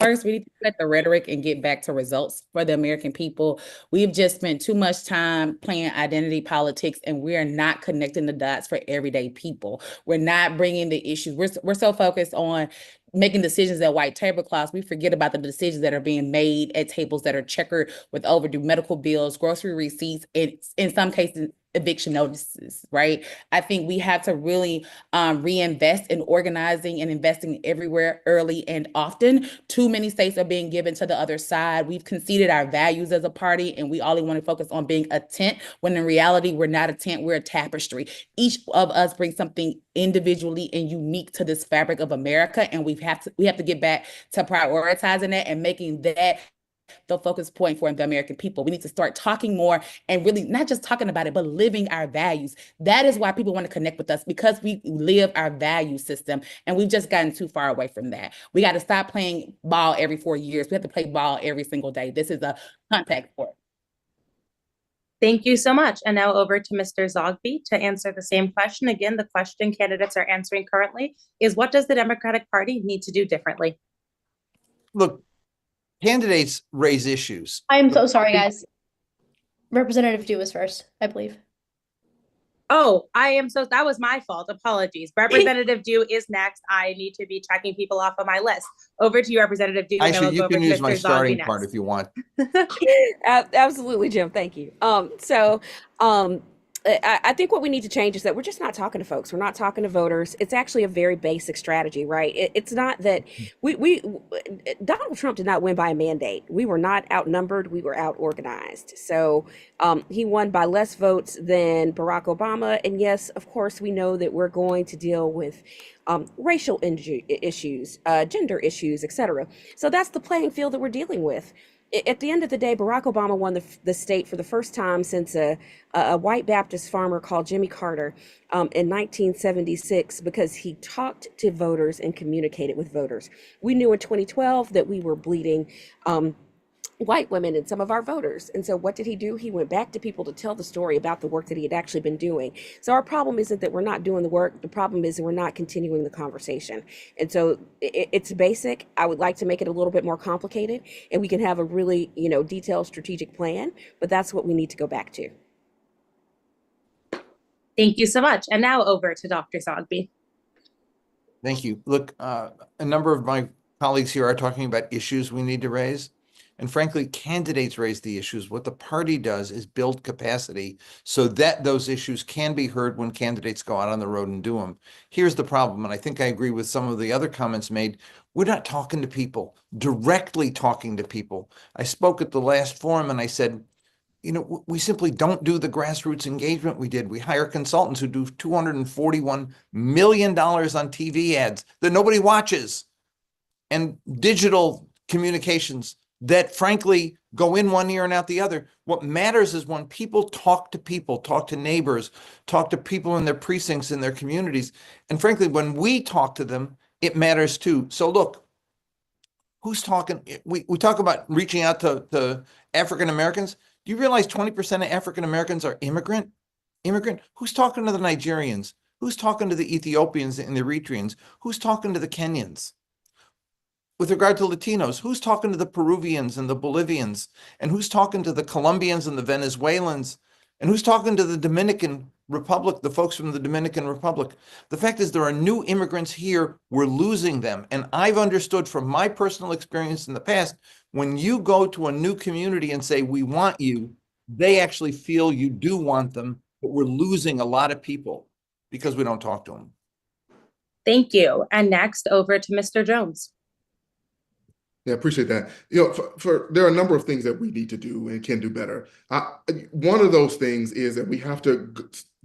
First, we need to cut the rhetoric and get back to results for the American people. We've just spent too much time playing identity politics, and we are not connecting the dots for everyday people. We're not bringing the issues. We're so focused on making decisions at white tablecloths, we forget about the decisions that are being made at tables that are checkered with overdue medical bills, grocery receipts, and in some cases, eviction notices, right? I think we have to really reinvest in organizing and investing everywhere early and often. Too many states are being given to the other side. We've conceded our values as a party, and we only want to focus on being a tent, when in reality, we're not a tent, we're a tapestry. Each of us brings something individually and unique to this fabric of America, and we have to get back to prioritizing that and making that the focus point for the American people. We need to start talking more and really not just talking about it, but living our values. That is why people want to connect with us, because we live our value system, and we've just gotten too far away from that. We got to stop playing ball every 4 years. We have to play ball every single day. This is a contact sport. Thank you so much. And now over to Mr. Zogby to answer the same question. Again, the question candidates are answering currently is, what does the Democratic Party need to do differently? Look, candidates raise issues. I'm so sorry, guys. Representative Du was first, I believe. Oh, that was my fault. Apologies. Representative Du is next. I need to be checking people off on my list. Over to you, Representative Du. Actually, you can use my starting part if you want. Absolutely, Jim. Thank you. I think what we need to change is that we're just not talking to folks. We're not talking to voters. It's actually a very basic strategy, right? It's not that Donald Trump did not win by a mandate. We were not outnumbered. We were out organized. So he won by less votes than Barack Obama. And yes, of course, we know that we're going to deal with racial issues, gender issues, etc. So that's the playing field that we're dealing with. At the end of the day, Barack Obama won the state for the first time since a white Baptist farmer called Jimmy Carter in 1976, because he talked to voters and communicated with voters. We knew in 2012 that we were bleeding white women and some of our voters. And so what did he do? He went back to people to tell the story about the work that he had actually been doing. So our problem isn't that we're not doing the work. The problem is that we're not continuing the conversation. And so it's basic. I would like to make it a little bit more complicated, and we can have a really, detailed strategic plan, but that's what we need to go back to. Thank you so much. And now over to Dr. Zogby. Thank you. Look, a number of my colleagues here are talking about issues we need to raise. And frankly, candidates raise the issues. What the party does is build capacity so that those issues can be heard when candidates go out on the road and do them. Here's the problem, and I think I agree with some of the other comments made. We're not talking to people, directly talking to people. I spoke at the last forum and I said, we simply don't do the grassroots engagement we did. We hire consultants who do $241 million on TV ads that nobody watches, and digital communications that frankly go in one ear and out the other. What matters is when people, talk to neighbors, talk to people in their precincts, in their communities. And frankly, when we talk to them, it matters too. So look, who's talking? We talk about reaching out to African Americans. Do you realize 20% of African Americans are immigrant? Who's talking to the Nigerians? Who's talking to the Ethiopians and the Eritreans? Who's talking to the Kenyans? with regard to Latinos, who's talking to the Peruvians and the Bolivians, and who's talking to the Colombians and the Venezuelans, and who's talking to the Dominican Republic, the folks from the Dominican Republic? The fact is there are new immigrants here, we're losing them. And I've understood from my personal experience in the past, when you go to a new community and say, we want you, they actually feel you do want them, but we're losing a lot of people because we don't talk to them. Thank you. And next, over to Mr. Jones. Yeah, appreciate that. There are a number of things that we need to do and can do better. One of those things is that we have to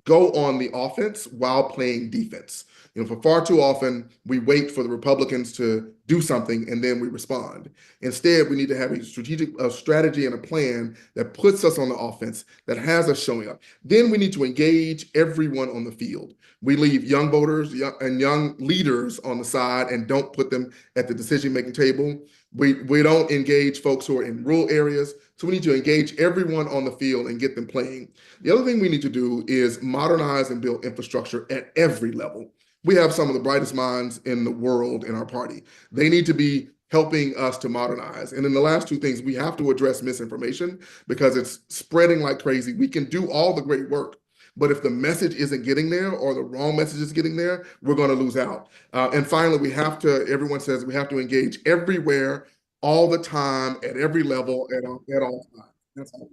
go on the offense while playing defense. For far too often, we wait for the Republicans to do something and then we respond. Instead, we need to have a strategy and a plan that puts us on the offense, that has us showing up. Then we need to engage everyone on the field. We leave young voters and young leaders on the side and don't put them at the decision-making table. We don't engage folks who are in rural areas. So we need to engage everyone on the field and get them playing. The other thing we need to do is modernize and build infrastructure at every level. We have some of the brightest minds in the world in our party. They need to be helping us to modernize. And in the last two things, we have to address misinformation because it's spreading like crazy. We can do all the great work, but if the message isn't getting there or the wrong message is getting there, we're going to lose out. And finally, everyone says we have to engage everywhere, all the time, at every level, at all times. That's all.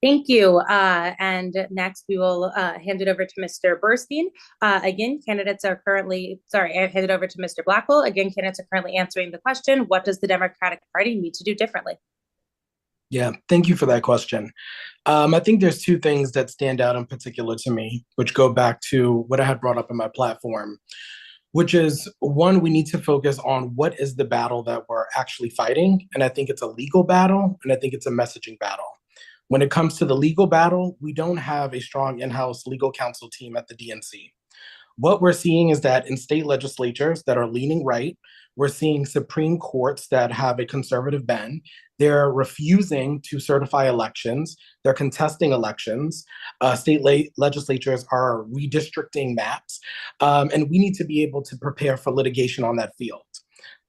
Thank you. And next we will hand it over to Mr. Burstein. Again, candidates are currently, sorry, I hand it over to Mr. Blackwell. Again, candidates are currently answering the question, what does the Democratic Party need to do differently? Yeah, thank you for that question. I think there's two things that stand out in particular to me, which go back to what I had brought up in my platform, which is one, we need to focus on what is the battle that we're actually fighting. And I think it's a legal battle, and I think it's a messaging battle. When it comes to the legal battle, we don't have a strong in-house legal counsel team at the DNC. What we're seeing is that in state legislatures that are leaning right, we're seeing Supreme Courts that have a conservative bend. They're refusing to certify elections. They're contesting elections. State legislatures are redistricting maps. And we need to be able to prepare for litigation on that field.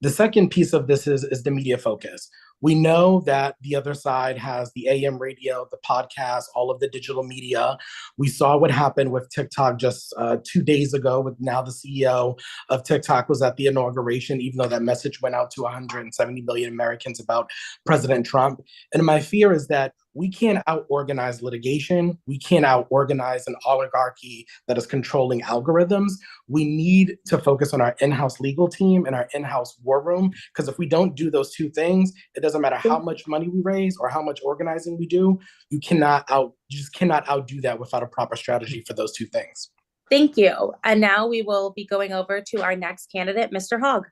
The second piece of this is the media focus. We know that the other side has the AM radio, the podcast, all of the digital media. We saw what happened with TikTok just 2 days ago with now the CEO of TikTok was at the inauguration, even though that message went out to 170 million Americans about President Trump. And my fear is that we can't out-organize litigation. We can't out-organize an oligarchy that is controlling algorithms. We need to focus on our in-house legal team and our in-house war room, because if we don't do those two things, it doesn't matter how much money we raise or how much organizing we do, you just cannot outdo that without a proper strategy for those two things. Thank you. And now we will be going over to our next candidate, Mr. Hogg.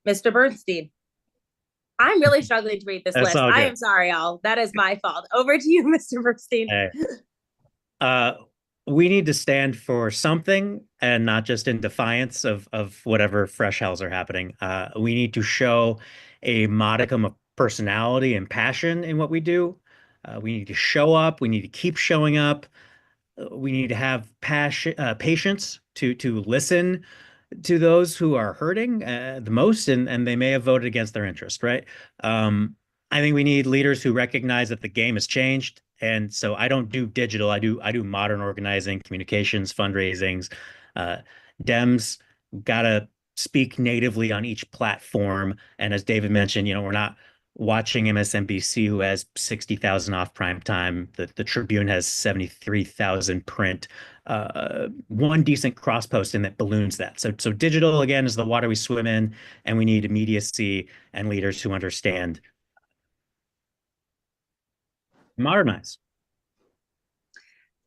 Mr. Bernstein. I'm really struggling to read this list. I am sorry, y'all. That is my fault. Over to you, Mr. Bernstein. Hey. We need to stand for something and not just in defiance of whatever fresh hells are happening. We need to show a modicum of personality and passion in what we do. We need to show up. We need to keep showing up. We need to have patience to listen to those who are hurting the most, and they may have voted against their interest, right? I think we need leaders who recognize that the game has changed. And so I don't do digital. I do modern organizing, communications, fundraisings. Dems gotta speak natively on each platform. And as David mentioned, we're not watching MSNBC, who has 60,000 off prime time. The Tribune has 73,000 print. One decent cross posting that balloons that. So digital, again, is the water we swim in, and we need immediacy and leaders who understand. Modernize.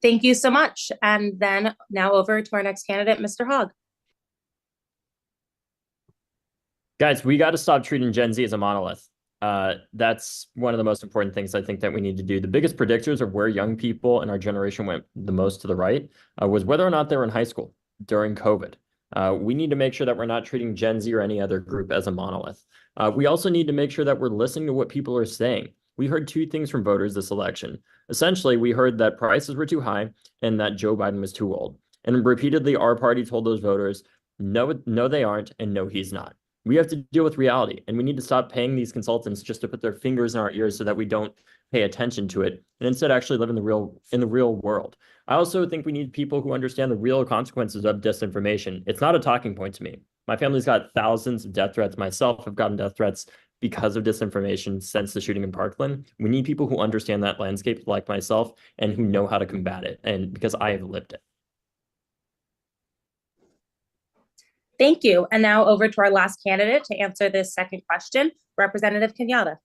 Thank you so much. And then now over to our next candidate, Mr. Hogg. Guys, we got to stop treating Gen Z as a monolith. That's one of the most important things I think that we need to do. The biggest predictors of where young people in our generation went the most to the right was whether or not they were in high school during COVID. We need to make sure that we're not treating Gen Z or any other group as a monolith. We also need to make sure that we're listening to what people are saying. We heard two things from voters this election. Essentially, we heard that prices were too high and that Joe Biden was too old. And repeatedly, our party told those voters, no, they aren't, and no, he's not. We have to deal with reality, and we need to stop paying these consultants just to put their fingers in our ears so that we don't pay attention to it, and instead actually live in the real world. I also think we need people who understand the real consequences of disinformation. It's not a talking point to me. My family's got thousands of death threats. Myself have gotten death threats because of disinformation since the shooting in Parkland. We need people who understand that landscape like myself and who know how to combat it, and because I have lived it. Thank you. And now over to our last candidate to answer this second question, Representative Kenyatta.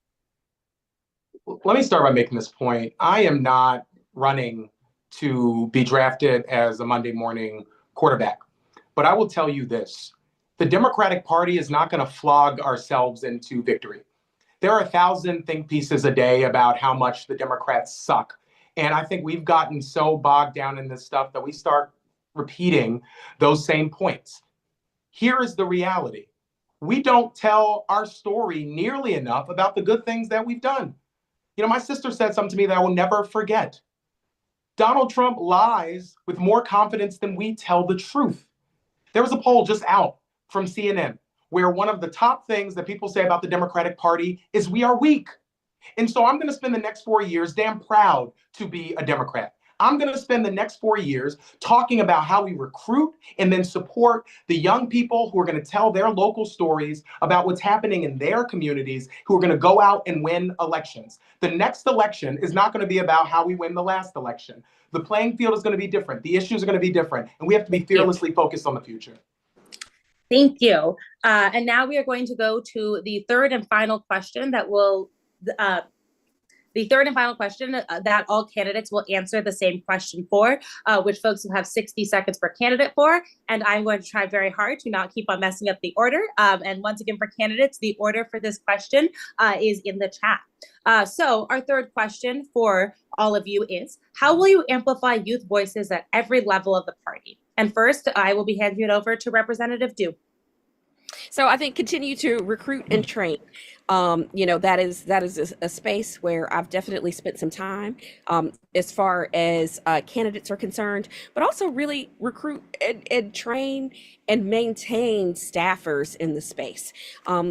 Let me start by making this point. I am not running to be drafted as a Monday morning quarterback, but I will tell you this. The Democratic Party is not going to flog ourselves into victory. There are 1,000 think pieces a day about how much the Democrats suck. And I think we've gotten so bogged down in this stuff that we start repeating those same points. Here is the reality. We don't tell our story nearly enough about the good things that we've done. You know, my sister said something to me that I will never forget. Donald Trump lies with more confidence than we tell the truth. There was a poll just out from CNN where one of the top things that people say about the Democratic Party is we are weak. And so I'm going to spend the next 4 years damn proud to be a Democrat. I'm going to spend the next 4 years talking about how we recruit and then support the young people who are going to tell their local stories about what's happening in their communities, who are going to go out and win elections. The next election is not going to be about how we win the last election. The playing field is going to be different. The issues are going to be different. And we have to be fearlessly focused on the future. Thank you. And now we are going to go to the third and final question that will that all candidates will answer the same question for, which folks will have 60 seconds per candidate for. And I'm going to try very hard to not keep on messing up the order. And once again, for candidates, the order for this question is in the chat. So our third question for all of you is, how will you amplify youth voices at every level of the party? And first, I will be handing it over to Representative Dew. So I think continue to recruit and train. That is a space where I've definitely spent some time as far as candidates are concerned, but also really recruit and train and maintain staffers in the space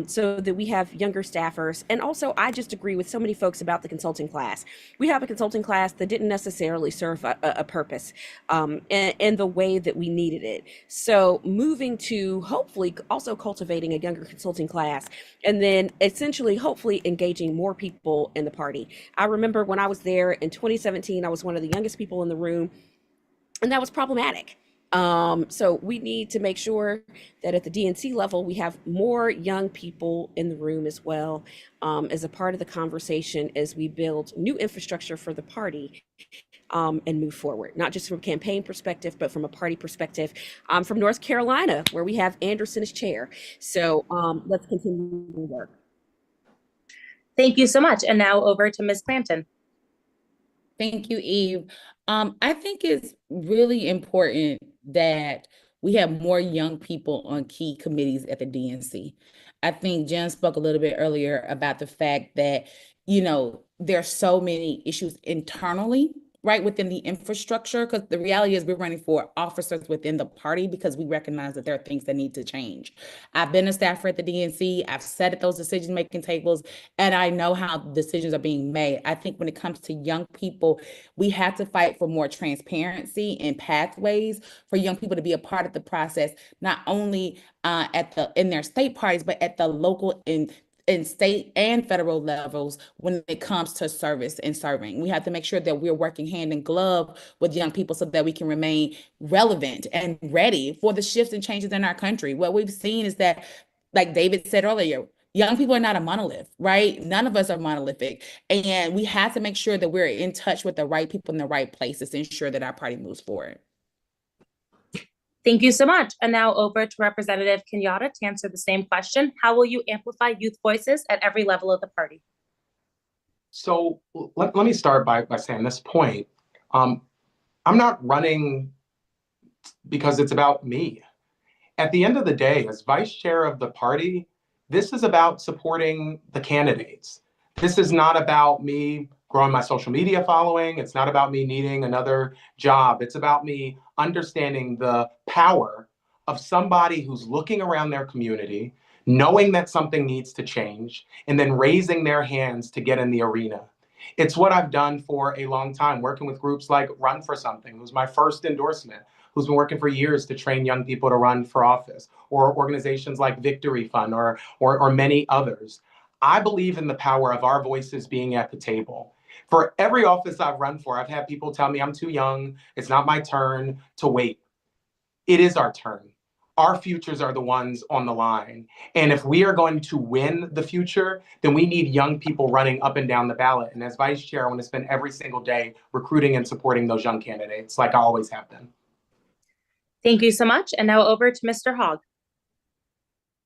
so that we have younger staffers. And also, I just agree with so many folks about the consulting class. We have a consulting class that didn't necessarily serve a purpose in the way that we needed it. So moving to hopefully also cultivating a younger consulting class, and then essentially, hopefully engaging more people in the party. I remember when I was there in 2017, I was one of the youngest people in the room, and that was problematic. So we need to make sure that at the DNC level, we have more young people in the room as well, as a part of the conversation as we build new infrastructure for the party and move forward, not just from a campaign perspective, but from a party perspective. I'm from North Carolina, where we have Anderson as chair. So let's continue to work. Thank you so much. And now over to Ms. Clanton. Thank you, Eve. I think it's really important that we have more young people on key committees at the DNC. I think Jen spoke a little bit earlier about the fact that, there are so many issues internally, right, within the infrastructure, because the reality is we're running for officers within the party because we recognize that there are things that need to change. I've been a staffer at the DNC. I've sat at those decision-making tables, and I know how decisions are being made. I think when it comes to young people, we have to fight for more transparency and pathways for young people to be a part of the process, not only in their state parties, but at the local and in state and federal levels when it comes to service and serving. We have to make sure that we're working hand in glove with young people so that we can remain relevant and ready for the shifts and changes in our country. What we've seen is that, like David said earlier, young people are not a monolith, right? None of us are monolithic. And we have to make sure that we're in touch with the right people in the right places to ensure that our party moves forward. Thank you so much. And now over to Representative Kenyatta to answer the same question. How will you amplify youth voices at every level of the party? So let me start by saying this point. I'm not running because it's about me. At the end of the day, as vice chair of the party, this is about supporting the candidates. This is not about me growing my social media following. It's not about me needing another job. It's about me understanding the power of somebody who's looking around their community, knowing that something needs to change, and then raising their hands to get in the arena. It's what I've done for a long time, working with groups like Run for Something. It was my first endorsement, who's been working for years to train young people to run for office, or organizations like Victory Fund or many others. I believe in the power of our voices being at the table. For every office I've run for, I've had people tell me I'm too young, it's not my turn to wait. It is our turn. Our futures are the ones on the line. And if we are going to win the future, then we need young people running up and down the ballot. And as vice chair, I want to spend every single day recruiting and supporting those young candidates like I always have been. Thank you so much. And now over to Mr. Hogg.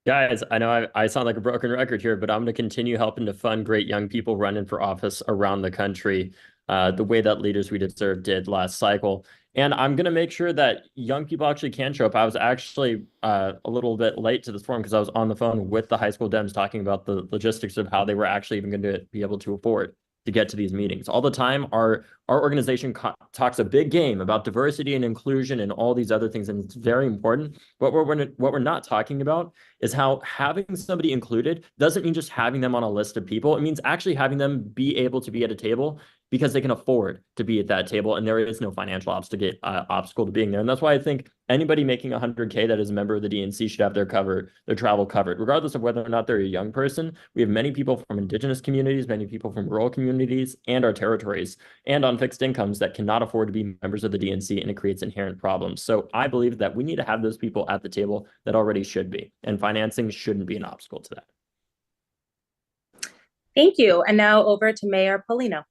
Guys, I know I sound like a broken record here, but I'm going to continue helping to fund great young people running for office around the country, the way that Leaders We Deserve did last cycle. And I'm going to make sure that young people actually can show up. I was actually a little bit late to this forum because I was on the phone with the high school Dems talking about the logistics of how they were actually even going to be able to afford to get to these meetings. All the time, our organization talks a big game about diversity and inclusion and all these other things, and it's very important. But what we're not talking about is how having somebody included doesn't mean just having them on a list of people. It means actually having them be able to be at a table because they can afford to be at that table, and there is no financial obstacle to being there. And that's why I think anybody making $100K that is a member of the DNC should have their travel covered, regardless of whether or not they're a young person. We have many people from Indigenous communities, many people from rural communities, and our territories, and on fixed incomes that cannot afford to be members of the DNC, and it creates inherent problems. So I believe that we need to have those people at the table that already should be, and financing shouldn't be an obstacle to that. Thank you. And now over to Mayor Polino.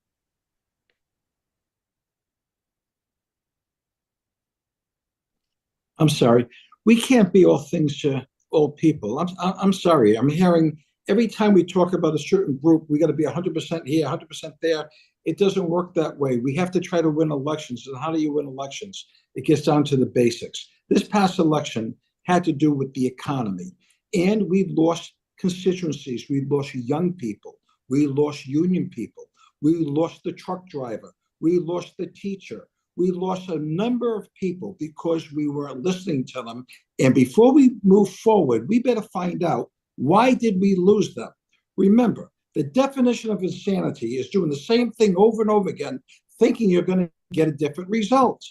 I'm sorry. We can't be all things to all people. I'm sorry. I'm hearing every time we talk about a certain group, we got to be 100% here, 100% there. It doesn't work that way. We have to try to win elections. And how do you win elections? It gets down to the basics. This past election had to do with the economy. And we lost constituencies. We lost young people. We lost union people. We lost the truck driver. We lost the teacher. We lost a number of people because we weren't listening to them. And before we move forward, we better find out, why did we lose them? Remember, the definition of insanity is doing the same thing over and over again, thinking you're going to get a different result.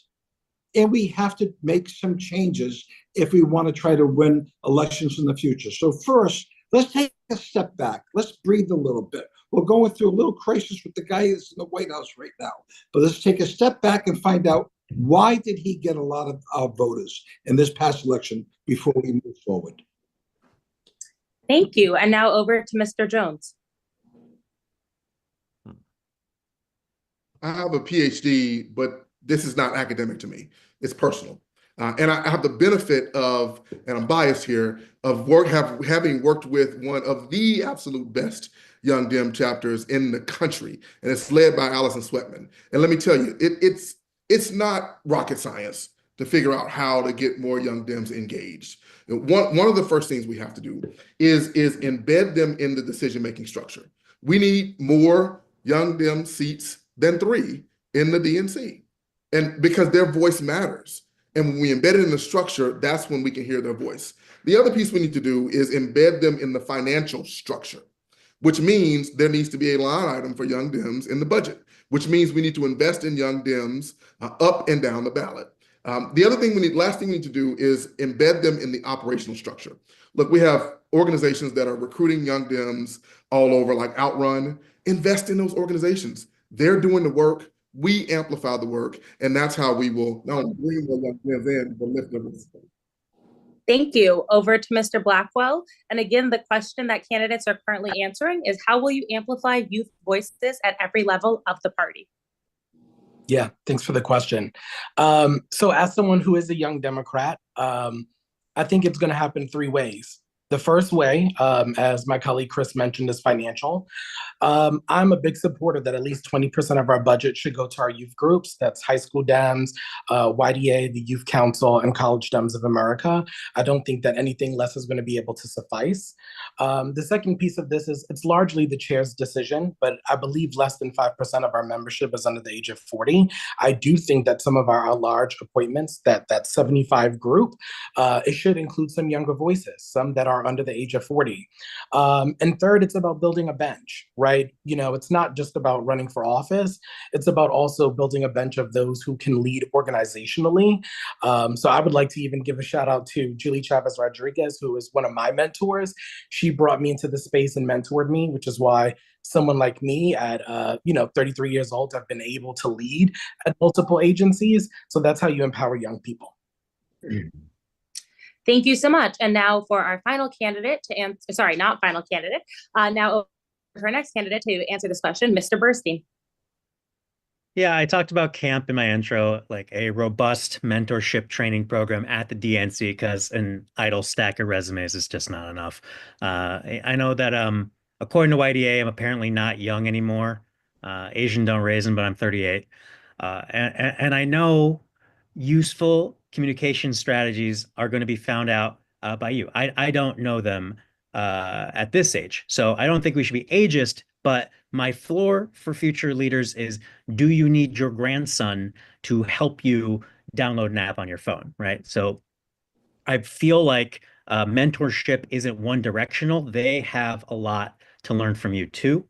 And we have to make some changes if we want to try to win elections in the future. So first, let's take a step back. Let's breathe a little bit. We're going through a little crisis with the guy that's in the White House right now. But let's take a step back and find out, why did he get a lot of our voters in this past election before we move forward? Thank you. And now over to Mr. Jones. I have a PhD, but this is not academic to me. It's personal. And I have the benefit of, and I'm biased here, of having worked with one of the absolute best Young Dem chapters in the country, and it's led by Allison Sweatman. And let me tell you, it's not rocket science to figure out how to get more Young Dems engaged. One of the first things we have to do is embed them in the decision-making structure. We need more Young Dem seats than 3 in the DNC, and because their voice matters. And when we embed it in the structure, that's when we can hear their voice. The other piece we need to do is embed them in the financial structure, which means there needs to be a line item for Young Dems in the budget, which means we need to invest in Young Dems up and down the ballot. Last thing we need to do is embed them in the operational structure. Look, we have organizations that are recruiting Young Dems all over, like Outrun. Invest in those organizations. They're doing the work. We amplify the work, and that's how we will not only bring more Young Dems in, but lift them. Thank you. Over to Mr. Blackwell. And again, the question that candidates are currently answering is, how will you amplify youth voices at every level of the party? Yeah, thanks for the question. So as someone who is a young Democrat, I think it's going to happen 3 ways. The first way, as my colleague Chris mentioned, is financial. I'm a big supporter that at least 20% of our budget should go to our youth groups. That's high school Dems, YDA, the Youth Council, and College Dems of America. I don't think that anything less is going to be able to suffice. The second piece of this is it's largely the chair's decision, but I believe less than 5% of our membership is under the age of 40. I do think that some of our large appointments, that 75 group, it should include some younger voices, some that are under the age of 40. And third, it's about building a bench, right? You know, it's not just about running for office. It's about also building a bench of those who can lead organizationally. So I would like to even give a shout out to Julie Chavez Rodriguez, who is one of my mentors. She brought me into the space and mentored me, which is why someone like me at 33 years old have been able to lead at multiple agencies. So that's how you empower young people. Thank you so much. And now for our final candidate to answer, sorry, not final candidate. Now for our next candidate to answer this question, Mr. Burstein. Yeah, I talked about CAMP in my intro, like a robust mentorship training program at the DNC, because an idle stack of resumes is just not enough. I know that according to YDA, I'm apparently not young anymore. Asian don't raisin, but I'm 38. And I know useful communication strategies are going to be found out by you. I don't know them at this age. So I don't think we should be ageist, but my floor for future leaders is, do you need your grandson to help you download an app on your phone, right? So I feel like mentorship isn't one directional. They have a lot to learn from you too.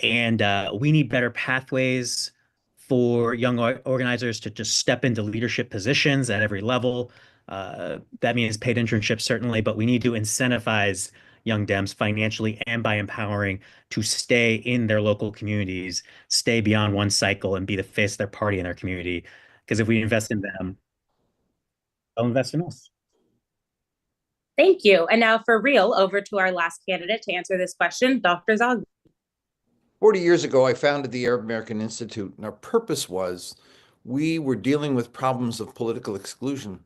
And we need better pathways for young organizers to just step into leadership positions at every level. That means paid internships, certainly, but we need to incentivize young Dems financially and by empowering to stay in their local communities, stay beyond one cycle, and be the face of their party in their community. Because if we invest in them, they'll invest in us. Thank you. And now for real, over to our last candidate to answer this question, Dr. Zog. 40 years ago, I founded the Arab American Institute, and our purpose was we were dealing with problems of political exclusion.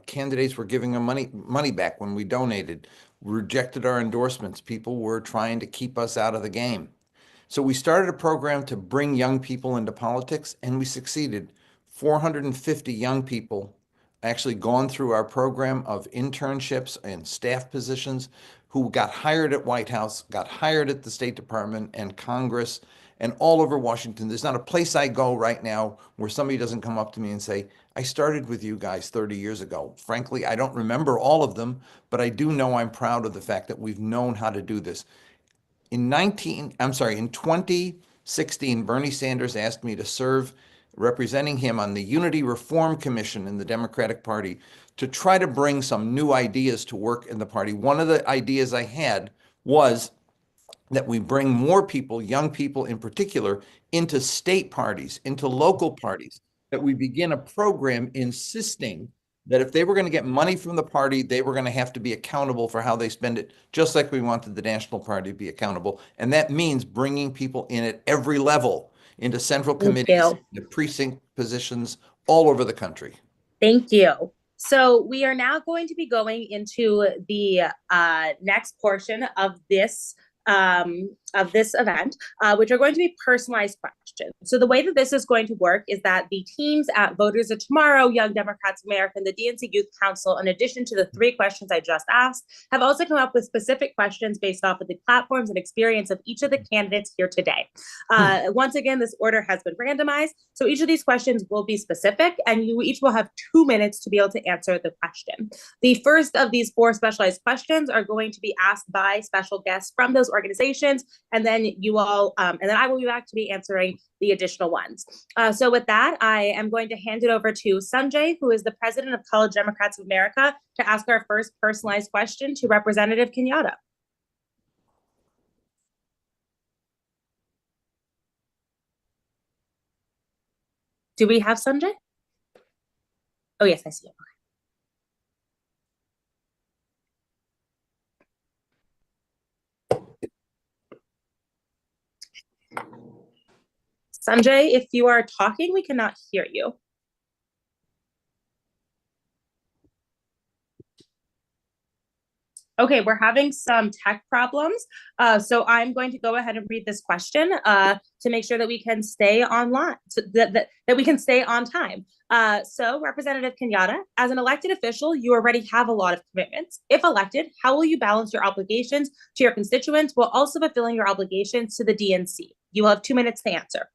Candidates were giving them money back when we donated. We rejected our endorsements. People were trying to keep us out of the game. So we started a program to bring young people into politics, and we succeeded. 450 young people actually gone through our program of internships and staff positions who got hired at White House, got hired at the State Department and Congress and all over Washington. There's not a place I go right now where somebody doesn't come up to me and say, I started with you guys 30 years ago. Frankly, I don't remember all of them, but I do know I'm proud of the fact that we've known how to do this. In 2016, Bernie Sanders asked me to serve representing him on the Unity Reform Commission in the Democratic Party to try to bring some new ideas to work in the party. One of the ideas I had was that we bring more people, young people in particular, into state parties, into local parties, that we begin a program insisting that if they were going to get money from the party, they were going to have to be accountable for how they spend it, just like we wanted the National Party to be accountable. And that means bringing people in at every level, into central committees, the precinct positions all over the country. Thank you. So we are now going to be going into the next portion of this event, which are going to be personalized questions. So the way that this is going to work is that the teams at Voters of Tomorrow, Young Democrats of America, and the DNC Youth Council, in addition to the 3 questions I just asked, have also come up with specific questions based off of the platforms and experience of each of the candidates here today. Once again, this order has been randomized. So each of these questions will be specific, and you each will have 2 minutes to be able to answer the question. The first of these 4 specialized questions are going to be asked by special guests from those organizations, and then you all, and then I will be back to be answering the additional ones. So with that, I am going to hand it over to Sanjay, who is the president of College Democrats of America, to ask our first personalized question to Representative Kenyatta. Do we have Sanjay? Oh, yes, I see him. Sanjay, if you are talking, we cannot hear you. Okay, we're having some tech problems. So I'm going to go ahead and read this question to make sure that we can stay online, so that we can stay on time. So Representative Kenyatta, as an elected official, you already have a lot of commitments. If elected, how will you balance your obligations to your constituents while also fulfilling your obligations to the DNC? You will have 2 minutes to answer.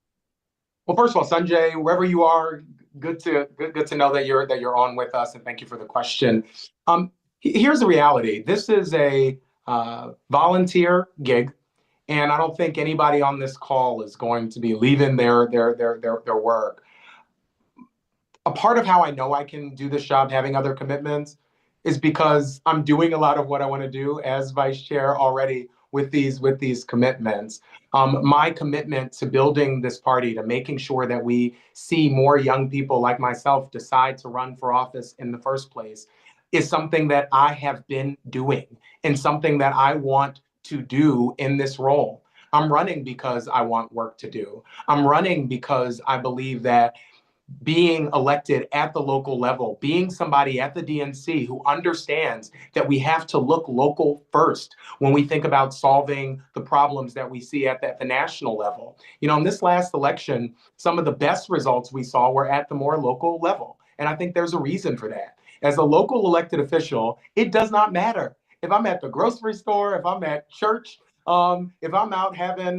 Well, first of all, Sanjay, wherever you are, good to know that you're on with us, and thank you for the question. Here's the reality. This is a volunteer gig, and I don't think anybody on this call is going to be leaving their work. A part of how I know I can do this job having other commitments is because I'm doing a lot of what I want to do as vice chair already with these commitments. My commitment to building this party, to making sure that we see more young people like myself decide to run for office in the first place, is something that I have been doing and something that I want to do in this role. I'm running because I want work to do. I'm running because I believe that being elected at the local level, being somebody at the DNC who understands that we have to look local first when we think about solving the problems that we see at the national level. You know, in this last election, some of the best results we saw were at the more local level. And I think there's a reason for that. As a local elected official, it does not matter if I'm at the grocery store, if I'm at church, if I'm out having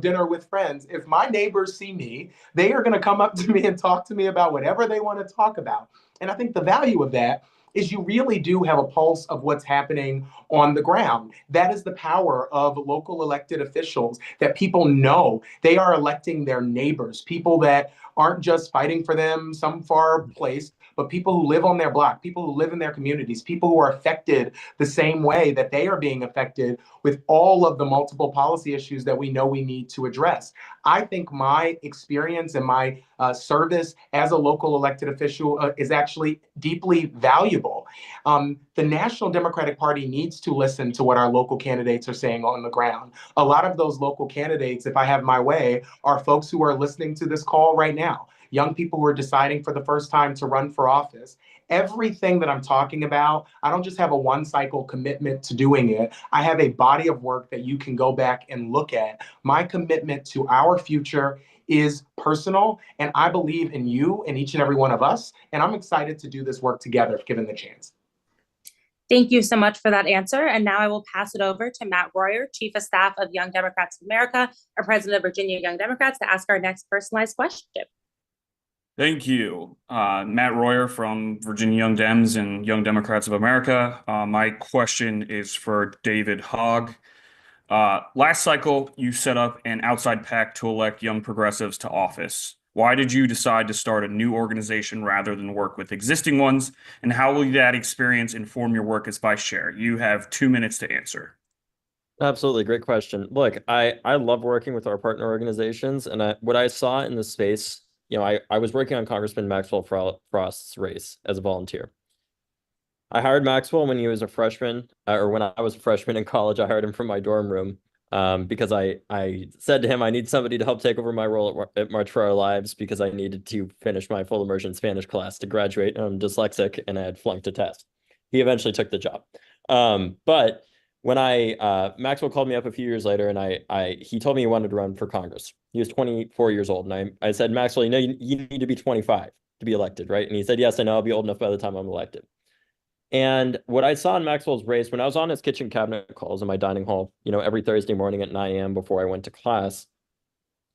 dinner with friends. If my neighbors see me, they are going to come up to me and talk to me about whatever they want to talk about. And I think the value of that is you really do have a pulse of what's happening on the ground. That is the power of local elected officials, that people know they are electing their neighbors, people that aren't just fighting for them some far place, but people who live on their block, people who live in their communities, people who are affected the same way that they are being affected with all of the multiple policy issues that we know we need to address. I think my experience and my service as a local elected official is actually deeply valuable. The National Democratic Party needs to listen to what our local candidates are saying on the ground. A lot of those local candidates, if I have my way, are folks who are listening to this call right now. Young people who are deciding for the first time to run for office. Everything that I'm talking about, I don't just have a one cycle commitment to doing it. I have a body of work that you can go back and look at. My commitment to our future is personal, and I believe in you and each and every one of us. And I'm excited to do this work together if given the chance. Thank you so much for that answer. And now I will pass it over to Matt Royer, Chief of Staff of Young Democrats of America and President of Virginia Young Democrats, to ask our next personalized question. Thank you. Matt Royer from Virginia Young Dems and Young Democrats of America. My question is for David Hogg. Last cycle, you set up an outside PAC to elect young progressives to office. Why did you decide to start a new organization rather than work with existing ones? And how will that experience inform your work as vice chair? You have 2 minutes to answer. Absolutely. Great question. Look, I love working with our partner organizations. And what I saw in the space, I was working on Congressman Maxwell Frost's race as a volunteer. I hired Maxwell when he was a freshman, or when I was a freshman in college. I hired him from my dorm room because I said to him, I need somebody to help take over my role at March for Our Lives because I needed to finish my full immersion Spanish class to graduate. I'm dyslexic and I had flunked a test. He eventually took the job. But when Maxwell called me up a few years later and he told me he wanted to run for Congress. He was 24 years old. And I said, Maxwell, you need to be 25 to be elected, right? And he said, yes, I know, I'll be old enough by the time I'm elected. And what I saw in Maxwell's race, when I was on his kitchen cabinet calls in my dining hall, every Thursday morning at 9 a.m. before I went to class,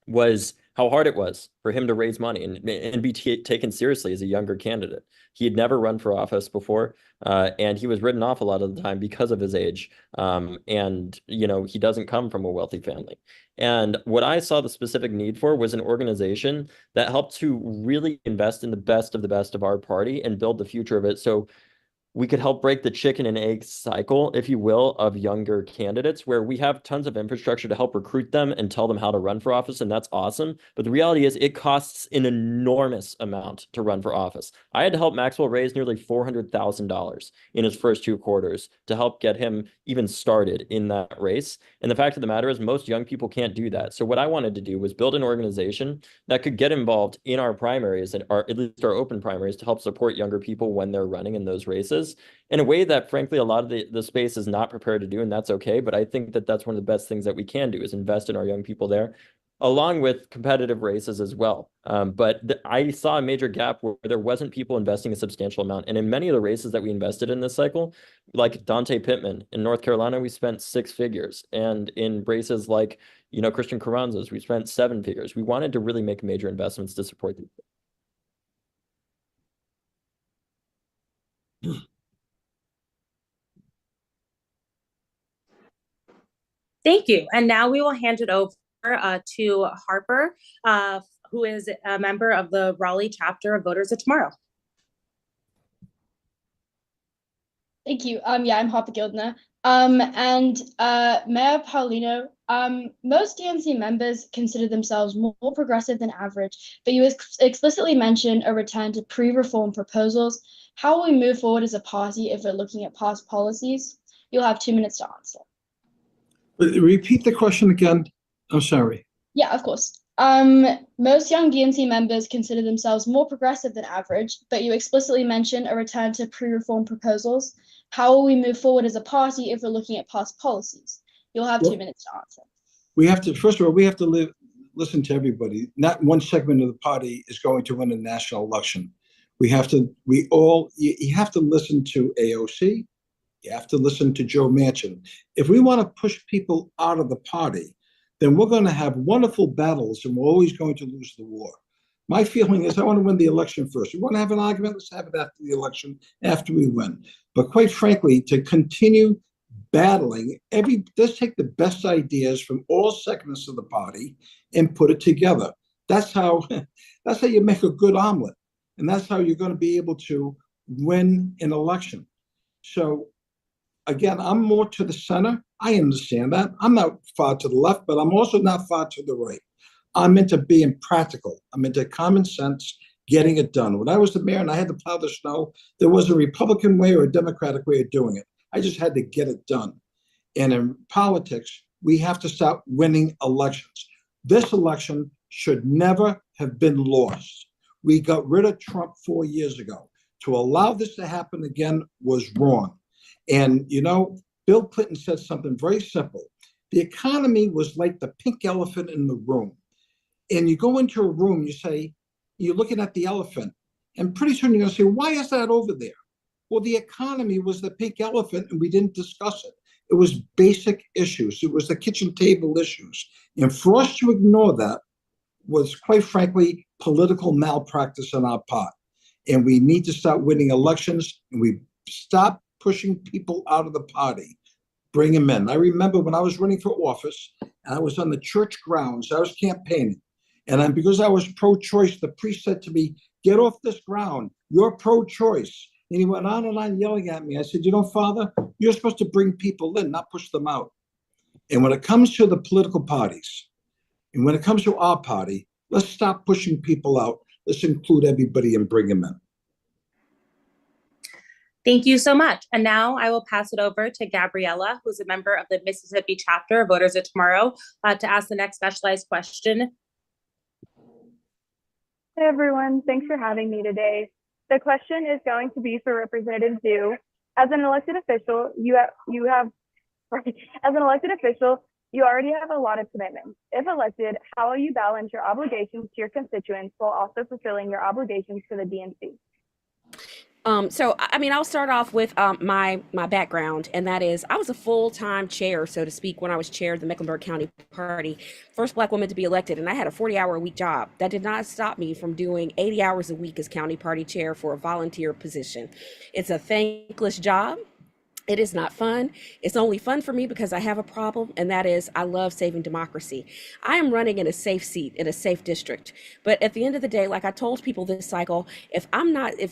was how hard it was for him to raise money and be taken seriously as a younger candidate. He had never run for office before, and he was written off a lot of the time because of his age. And he doesn't come from a wealthy family. And what I saw the specific need for was an organization that helped to really invest in the best of our party and build the future of it. So we could help break the chicken and egg cycle, if you will, of younger candidates, where we have tons of infrastructure to help recruit them and tell them how to run for office, and that's awesome. But the reality is it costs an enormous amount to run for office. I had to help Maxwell raise nearly $400,000 in his first 2 quarters to help get him even started in that race. And the fact of the matter is most young people can't do that. So what I wanted to do was build an organization that could get involved in our primaries, and at least our open primaries, to help support younger people when they're running in those races. races in a way that, frankly, a lot of the space is not prepared to do, and that's okay. But I think that that's one of the best things that we can do is invest in our young people there, along with competitive races as well. I saw a major gap where there wasn't people investing a substantial amount. And in many of the races that we invested in this cycle, like Dante Pittman in North Carolina, we spent 6 figures. And in races like, Christian Carranza's, we spent 7 figures. We wanted to really make major investments to support these. Thank you. And now we will hand it over to Harper, who is a member of the Raleigh chapter of Voters of Tomorrow. Thank you. Yeah, I'm Harper Gildner. Mayor Paulino, most DNC members consider themselves more progressive than average, but you explicitly mentioned a return to pre-reform proposals. How will we move forward as a party if we're looking at past policies? You'll have 2 minutes to answer. Repeat the question again. I'm sorry. Yeah, of course. Most young DNC members consider themselves more progressive than average, but you explicitly mentioned a return to pre-reform proposals. How will we move forward as a party if we're looking at past policies? You'll have 2 minutes to answer. We have to, first of all, we have to listen to everybody. Not one segment of the party is going to win a national election. You have to listen to AOC. You have to listen to Joe Manchin. If we want to push people out of the party, then we're going to have wonderful battles and we're always going to lose the war. My feeling is I want to win the election first. We want to have an argument, let's have it after the election, after we win. But quite frankly, to continue battling, let's take the best ideas from all segments of the party and put it together. That's how you make a good omelet. And that's how you're going to be able to win an election. So again, I'm more to the center. I understand that. I'm not far to the left, but I'm also not far to the right. I'm into being practical. I'm into common sense, getting it done. When I was the mayor and I had to plow the snow, there was a Republican way or a Democratic way of doing it. I just had to get it done. And in politics, we have to start winning elections. This election should never have been lost. We got rid of Trump 4 years ago. To allow this to happen again was wrong. And, Bill Clinton said something very simple. The economy was like the pink elephant in the room. And you go into a room, you're looking at the elephant, and pretty soon you're going to say, why is that over there? Well, the economy was the pink elephant, and we didn't discuss it. It was basic issues. It was the kitchen table issues. And for us to ignore that was, quite frankly, political malpractice on our part. And we need to start winning elections, and we stop pushing people out of the party, bring them in. I remember when I was running for office, and I was on the church grounds, I was campaigning. And because I was pro-choice, the priest said to me, get off this ground, you're pro-choice. And he went on and on yelling at me. I said, Father, you're supposed to bring people in, not push them out. And when it comes to the political parties, and when it comes to our party, let's stop pushing people out. Let's include everybody and bring them in. Thank you so much. And now I will pass it over to Gabriella, who's a member of the Mississippi chapter of Voters of Tomorrow, to ask the next specialized question. Hey everyone, thanks for having me today. The question is going to be for Representative Dew. As an elected official, you already have a lot of commitments. If elected, how will you balance your obligations to your constituents while also fulfilling your obligations to the DNC? I'll start off with my background, and that is I was a full-time chair, so to speak, when I was chair of the Mecklenburg County Party, first Black woman to be elected, and I had a 40-hour-a-week job. That did not stop me from doing 80 hours a week as county party chair for a volunteer position. It's a thankless job. It is not fun. It's only fun for me because I have a problem, and that is I love saving democracy. I am running in a safe seat in a safe district. But at the end of the day, like I told people this cycle, if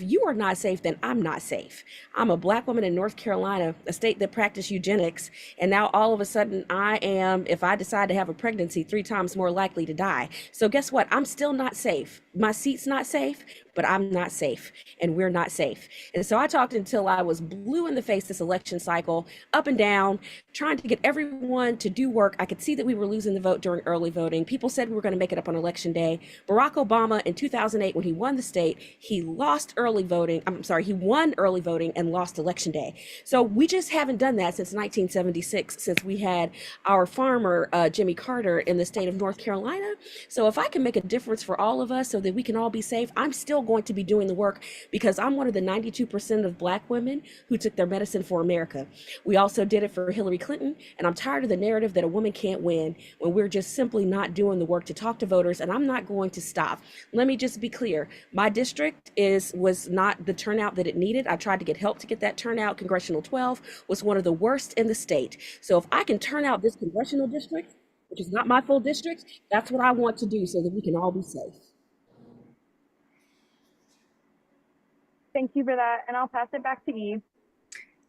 you are not safe, then I'm not safe. I'm a Black woman in North Carolina, a state that practiced eugenics, and now all of a sudden I am, if I decide to have a pregnancy, 3 times more likely to die. So guess what? I'm still not safe. My seat's not safe, but but I'm not safe, and we're not safe. And so I talked until I was blue in the face this election cycle, up and down, trying to get everyone to do work. I could see that we were losing the vote during early voting. People said we were going to make it up on election day. Barack Obama in 2008, when he won the state, he lost early voting. I'm sorry, he won early voting and lost election day. So we just haven't done that since 1976, since we had our farmer, Jimmy Carter, in the state of North Carolina. So if I can make a difference for all of us so that we can all be safe, I'm still going to be doing the work, because I'm one of the 92% of Black women who took their medicine for America. We also did it for Hillary Clinton, and I'm tired of the narrative that a woman can't win when we're just simply not doing the work to talk to voters, and I'm not going to stop. Let me just be clear. My district was not the turnout that it needed. I tried to get help to get that turnout. Congressional 12 was one of the worst in the state. So if I can turn out this congressional district, which is not my full district, that's what I want to do so that we can all be safe. Thank you for that. And I'll pass it back to Eve.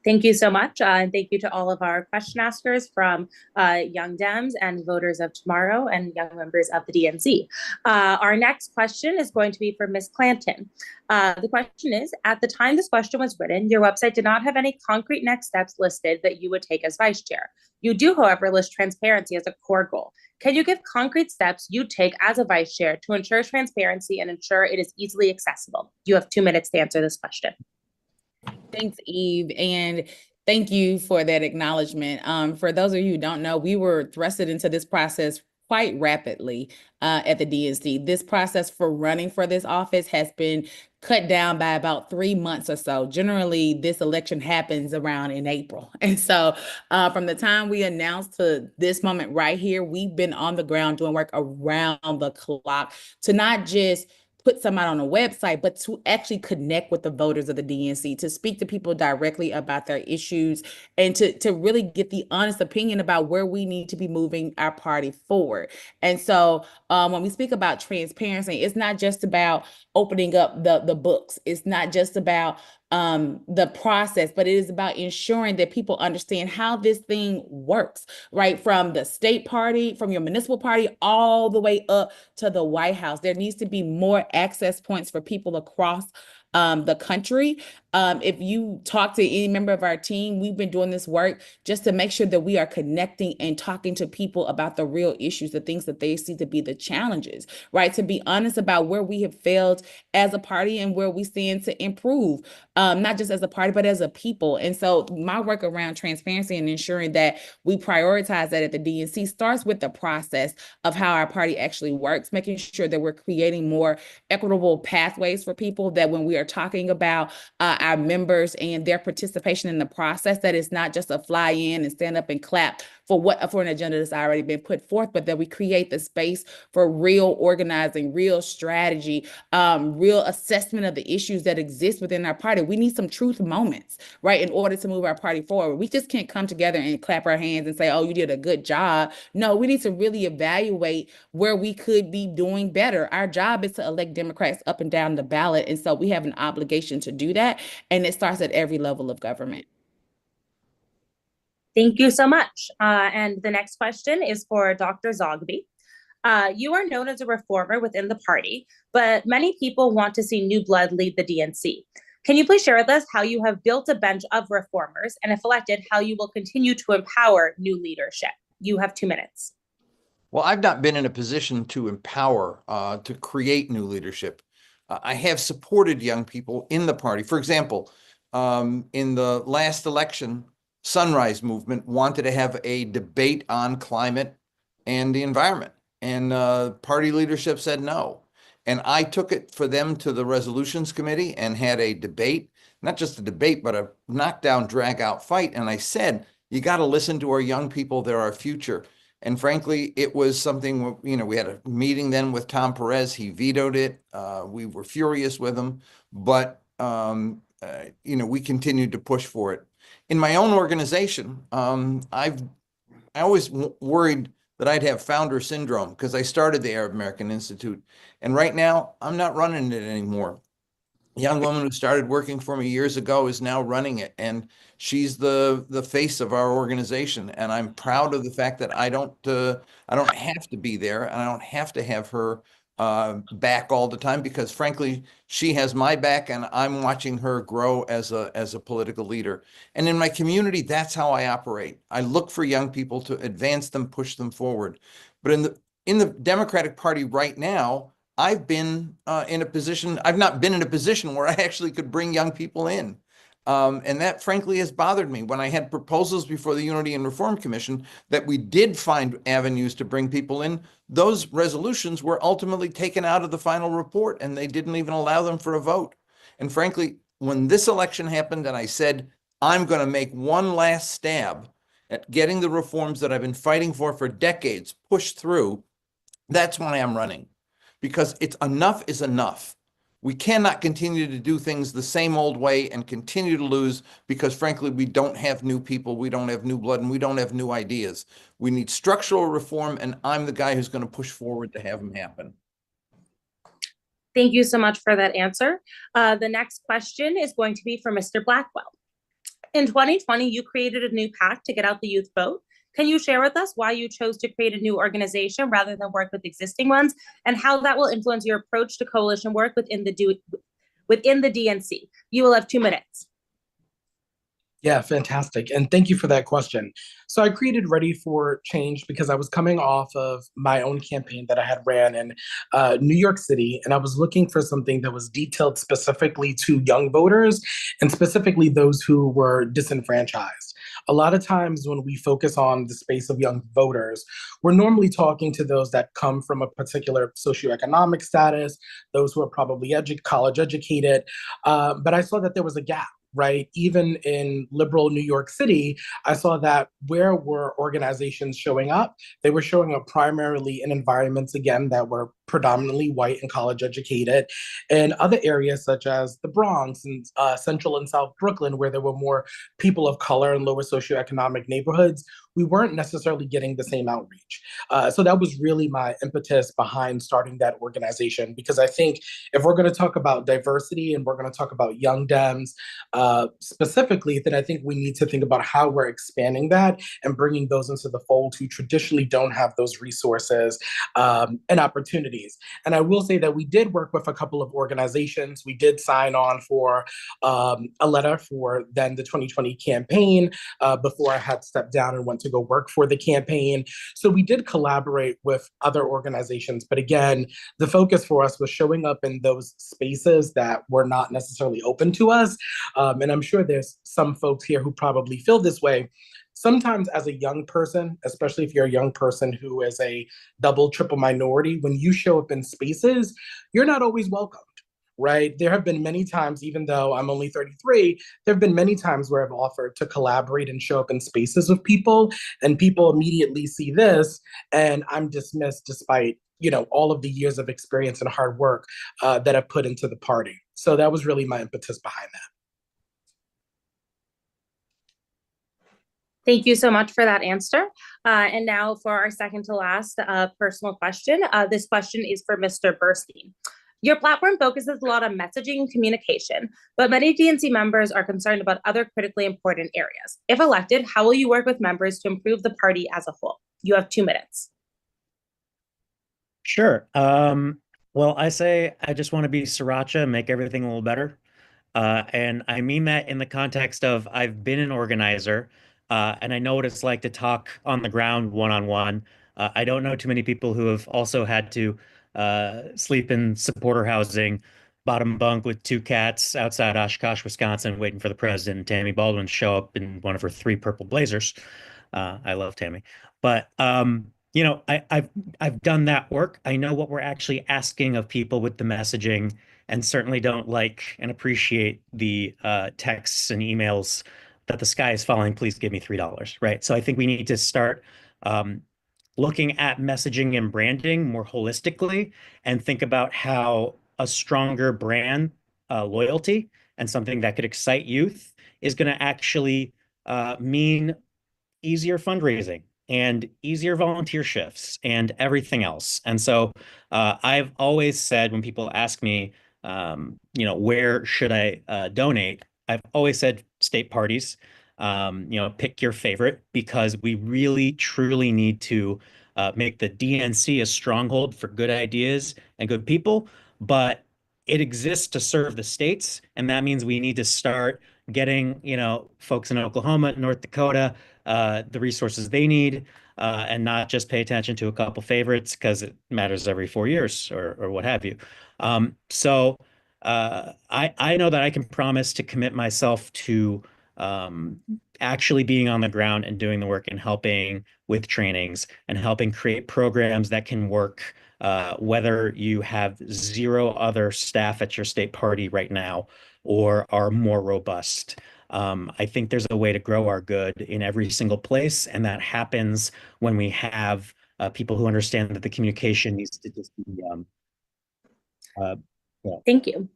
Thank you so much. And thank you to all of our question askers from Young Dems and Voters of Tomorrow and young members of the DNC. Our next question is going to be for Ms. Clanton. The question is, at the time this question was written, your website did not have any concrete next steps listed that you would take as vice chair. You do, however, list transparency as a core goal. Can you give concrete steps you take as a vice chair to ensure transparency and ensure it is easily accessible? You have 2 minutes to answer this question. Thanks, Eve, and thank you for that acknowledgement. For those of you who don't know, we were thrusted into this process quite rapidly at the DNC. This process for running for this office has been cut down by about 3 months or so. Generally, this election happens around in April. And so from the time we announced to this moment right here, we've been on the ground doing work around the clock to not just put somebody on a website, but to actually connect with the voters of the DNC, to speak to people directly about their issues, and to really get the honest opinion about where we need to be moving our party forward. And so when we speak about transparency, it's not just about opening up the books. It's not just about the process, but it is about ensuring that people understand how this thing works, right? From the state party, from your municipal party, all the way up to the White House. There needs to be more access points for people across the country. If you talk to any member of our team, we've been doing this work just to make sure that we are connecting and talking to people about the real issues, the things that they see to be the challenges, right? To be honest about where we have failed as a party and where we stand to improve, not just as a party, but as a people. And so my work around transparency and ensuring that we prioritize that at the DNC starts with the process of how our party actually works, making sure that we're creating more equitable pathways for people, that when we are talking about our members and their participation in the process, that it's not just a fly in and stand up and clap for an agenda that's already been put forth, but that we create the space for real organizing, real strategy, real assessment of the issues that exist within our party. We need some truth moments, right, in order to move our party forward. We just can't come together and clap our hands and say, oh, you did a good job. No, we need to really evaluate where we could be doing better. Our job is to elect Democrats up and down the ballot. And so we have an obligation to do that. And it starts at every level of government. Thank you so much. And the next question is for Dr. Zogby. You are known as a reformer within the party, but many people want to see new blood lead the DNC. Can you please share with us how you have built a bench of reformers, and if elected, how you will continue to empower new leadership? You have 2 minutes. Well, I've not been in a position to empower, to create new leadership. I have supported young people in the party. For example, in the last election, Sunrise Movement wanted to have a debate on climate and the environment, and party leadership said no. And I took it for them to the resolutions committee and had a debate, not just a debate, but a knockdown, drag out fight. And I said, you got to listen to our young people. They're our future. And frankly, it was something, we had a meeting then with Tom Perez. He vetoed it. We were furious with him, but, we continued to push for it. In my own organization, I always worried that I'd have founder syndrome because I started the Arab American Institute. And right now, I'm not running it anymore. A young woman who started working for me years ago is now running it. And she's the face of our organization. And I'm proud of the fact that I don't have to be there, and I don't have to have her back all the time, because frankly, she has my back and I'm watching her grow as a political leader. And in my community, that's how I operate. I look for young people to advance them, push them forward. But in the Democratic Party right now, I've been in a position, I've not been in a position where I actually could bring young people in. And that frankly has bothered me. When I had proposals before the Unity and Reform Commission that we did find avenues to bring people in, those resolutions were ultimately taken out of the final report and they didn't even allow them for a vote. And frankly, when this election happened and I said, I'm going to make one last stab at getting the reforms that I've been fighting for decades pushed through, that's why I'm running. Because it's enough is enough. We cannot continue to do things the same old way and continue to lose because, frankly, we don't have new people, we don't have new blood, and we don't have new ideas. We need structural reform, and I'm the guy who's going to push forward to have them happen. Thank you so much for that answer. The next question is going to be for Mr. Blackwell. In 2020, you created a new PAC to get out the youth vote. Can you share with us why you chose to create a new organization rather than work with existing ones, and how that will influence your approach to coalition work within the DNC? You will have 2 minutes. Yeah, fantastic. And thank you for that question. So I created Ready for Change because I was coming off of my own campaign that I had ran in New York City, and I was looking for something that was detailed specifically to young voters and specifically those who were disenfranchised. A lot of times when we focus on the space of young voters, we're normally talking to those that come from a particular socioeconomic status, those who are probably college educated, but I saw that there was a gap. Right? Even in liberal New York City, I saw that where were organizations showing up? They were showing up primarily in environments, again, that were predominantly white and college educated, and other areas such as the Bronx and Central and South Brooklyn, where there were more people of color and lower socioeconomic neighborhoods, we weren't necessarily getting the same outreach. So that was really my impetus behind starting that organization, because I think if we're going to talk about diversity and we're going to talk about young Dems specifically, then I think we need to think about how we're expanding that and bringing those into the fold who traditionally don't have those resources and opportunities. And I will say that we did work with a couple of organizations. We did sign on for a letter for then the 2020 campaign before I had stepped down and went to go work for the campaign. So we did collaborate with other organizations. But again, the focus for us was showing up in those spaces that were not necessarily open to us. And I'm sure there's some folks here who probably feel this way. Sometimes as a young person, especially if you're a young person who is a double, triple minority, when you show up in spaces, you're not always welcomed, right? There have been many times, even though I'm only 33, there have been many times where I've offered to collaborate and show up in spaces with people, and people immediately see this, and I'm dismissed despite, all of the years of experience and hard work that I've put into the party. So that was really my impetus behind that. Thank you so much for that answer. And now for our second to last personal question. This question is for Mr. Burstein. Your platform focuses a lot on messaging and communication, but many DNC members are concerned about other critically important areas. If elected, how will you work with members to improve the party as a whole? You have 2 minutes. Sure. Well, I say I just want to be sriracha and make everything a little better. And I mean that in the context of I've been an organizer, and I know what it's like to talk on the ground one-on-one. I don't know too many people who have also had to sleep in supporter housing, bottom bunk with 2 cats outside Oshkosh, Wisconsin, waiting for the president and Tammy Baldwin to show up in one of her 3 purple blazers. I love Tammy, but I've done that work. I know what we're actually asking of people with the messaging, and certainly don't like and appreciate the texts and emails that the sky is falling, please give me $3, right? So I think we need to start looking at messaging and branding more holistically and think about how a stronger brand loyalty and something that could excite youth is going to actually mean easier fundraising and easier volunteer shifts and everything else. And so I've always said when people ask me, where should I donate? I've always said state parties, pick your favorite, because we really, truly need to make the DNC a stronghold for good ideas and good people, but it exists to serve the states, and that means we need to start getting, folks in Oklahoma, North Dakota, the resources they need, and not just pay attention to a couple favorites because it matters every 4 years or what have you. So I know that I can promise to commit myself to actually being on the ground and doing the work and helping with trainings and helping create programs that can work, whether you have zero other staff at your state party right now or are more robust. I think there's a way to grow our good in every single place, and that happens when we have people who understand that the communication needs to just be. Thank you.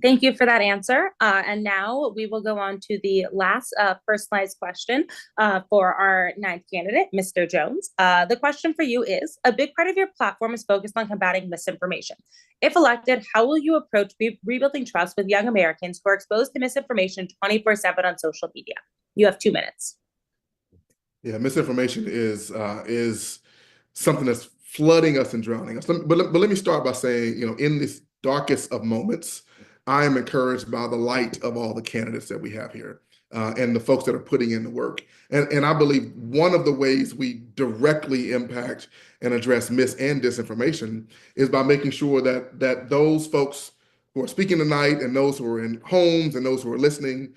Thank you for that answer. And now we will go on to the last personalized question for our ninth candidate, Mr. Jones. The question for you is, a big part of your platform is focused on combating misinformation. If elected, how will you approach rebuilding trust with young Americans who are exposed to misinformation 24/7 on social media? You have 2 minutes. Yeah, misinformation is something that's flooding us and drowning us. But let me start by saying, in this darkest of moments, I am encouraged by the light of all the candidates that we have here and the folks that are putting in the work. And I believe one of the ways we directly impact and address mis and disinformation is by making sure that those folks who are speaking tonight and those who are in homes and those who are listening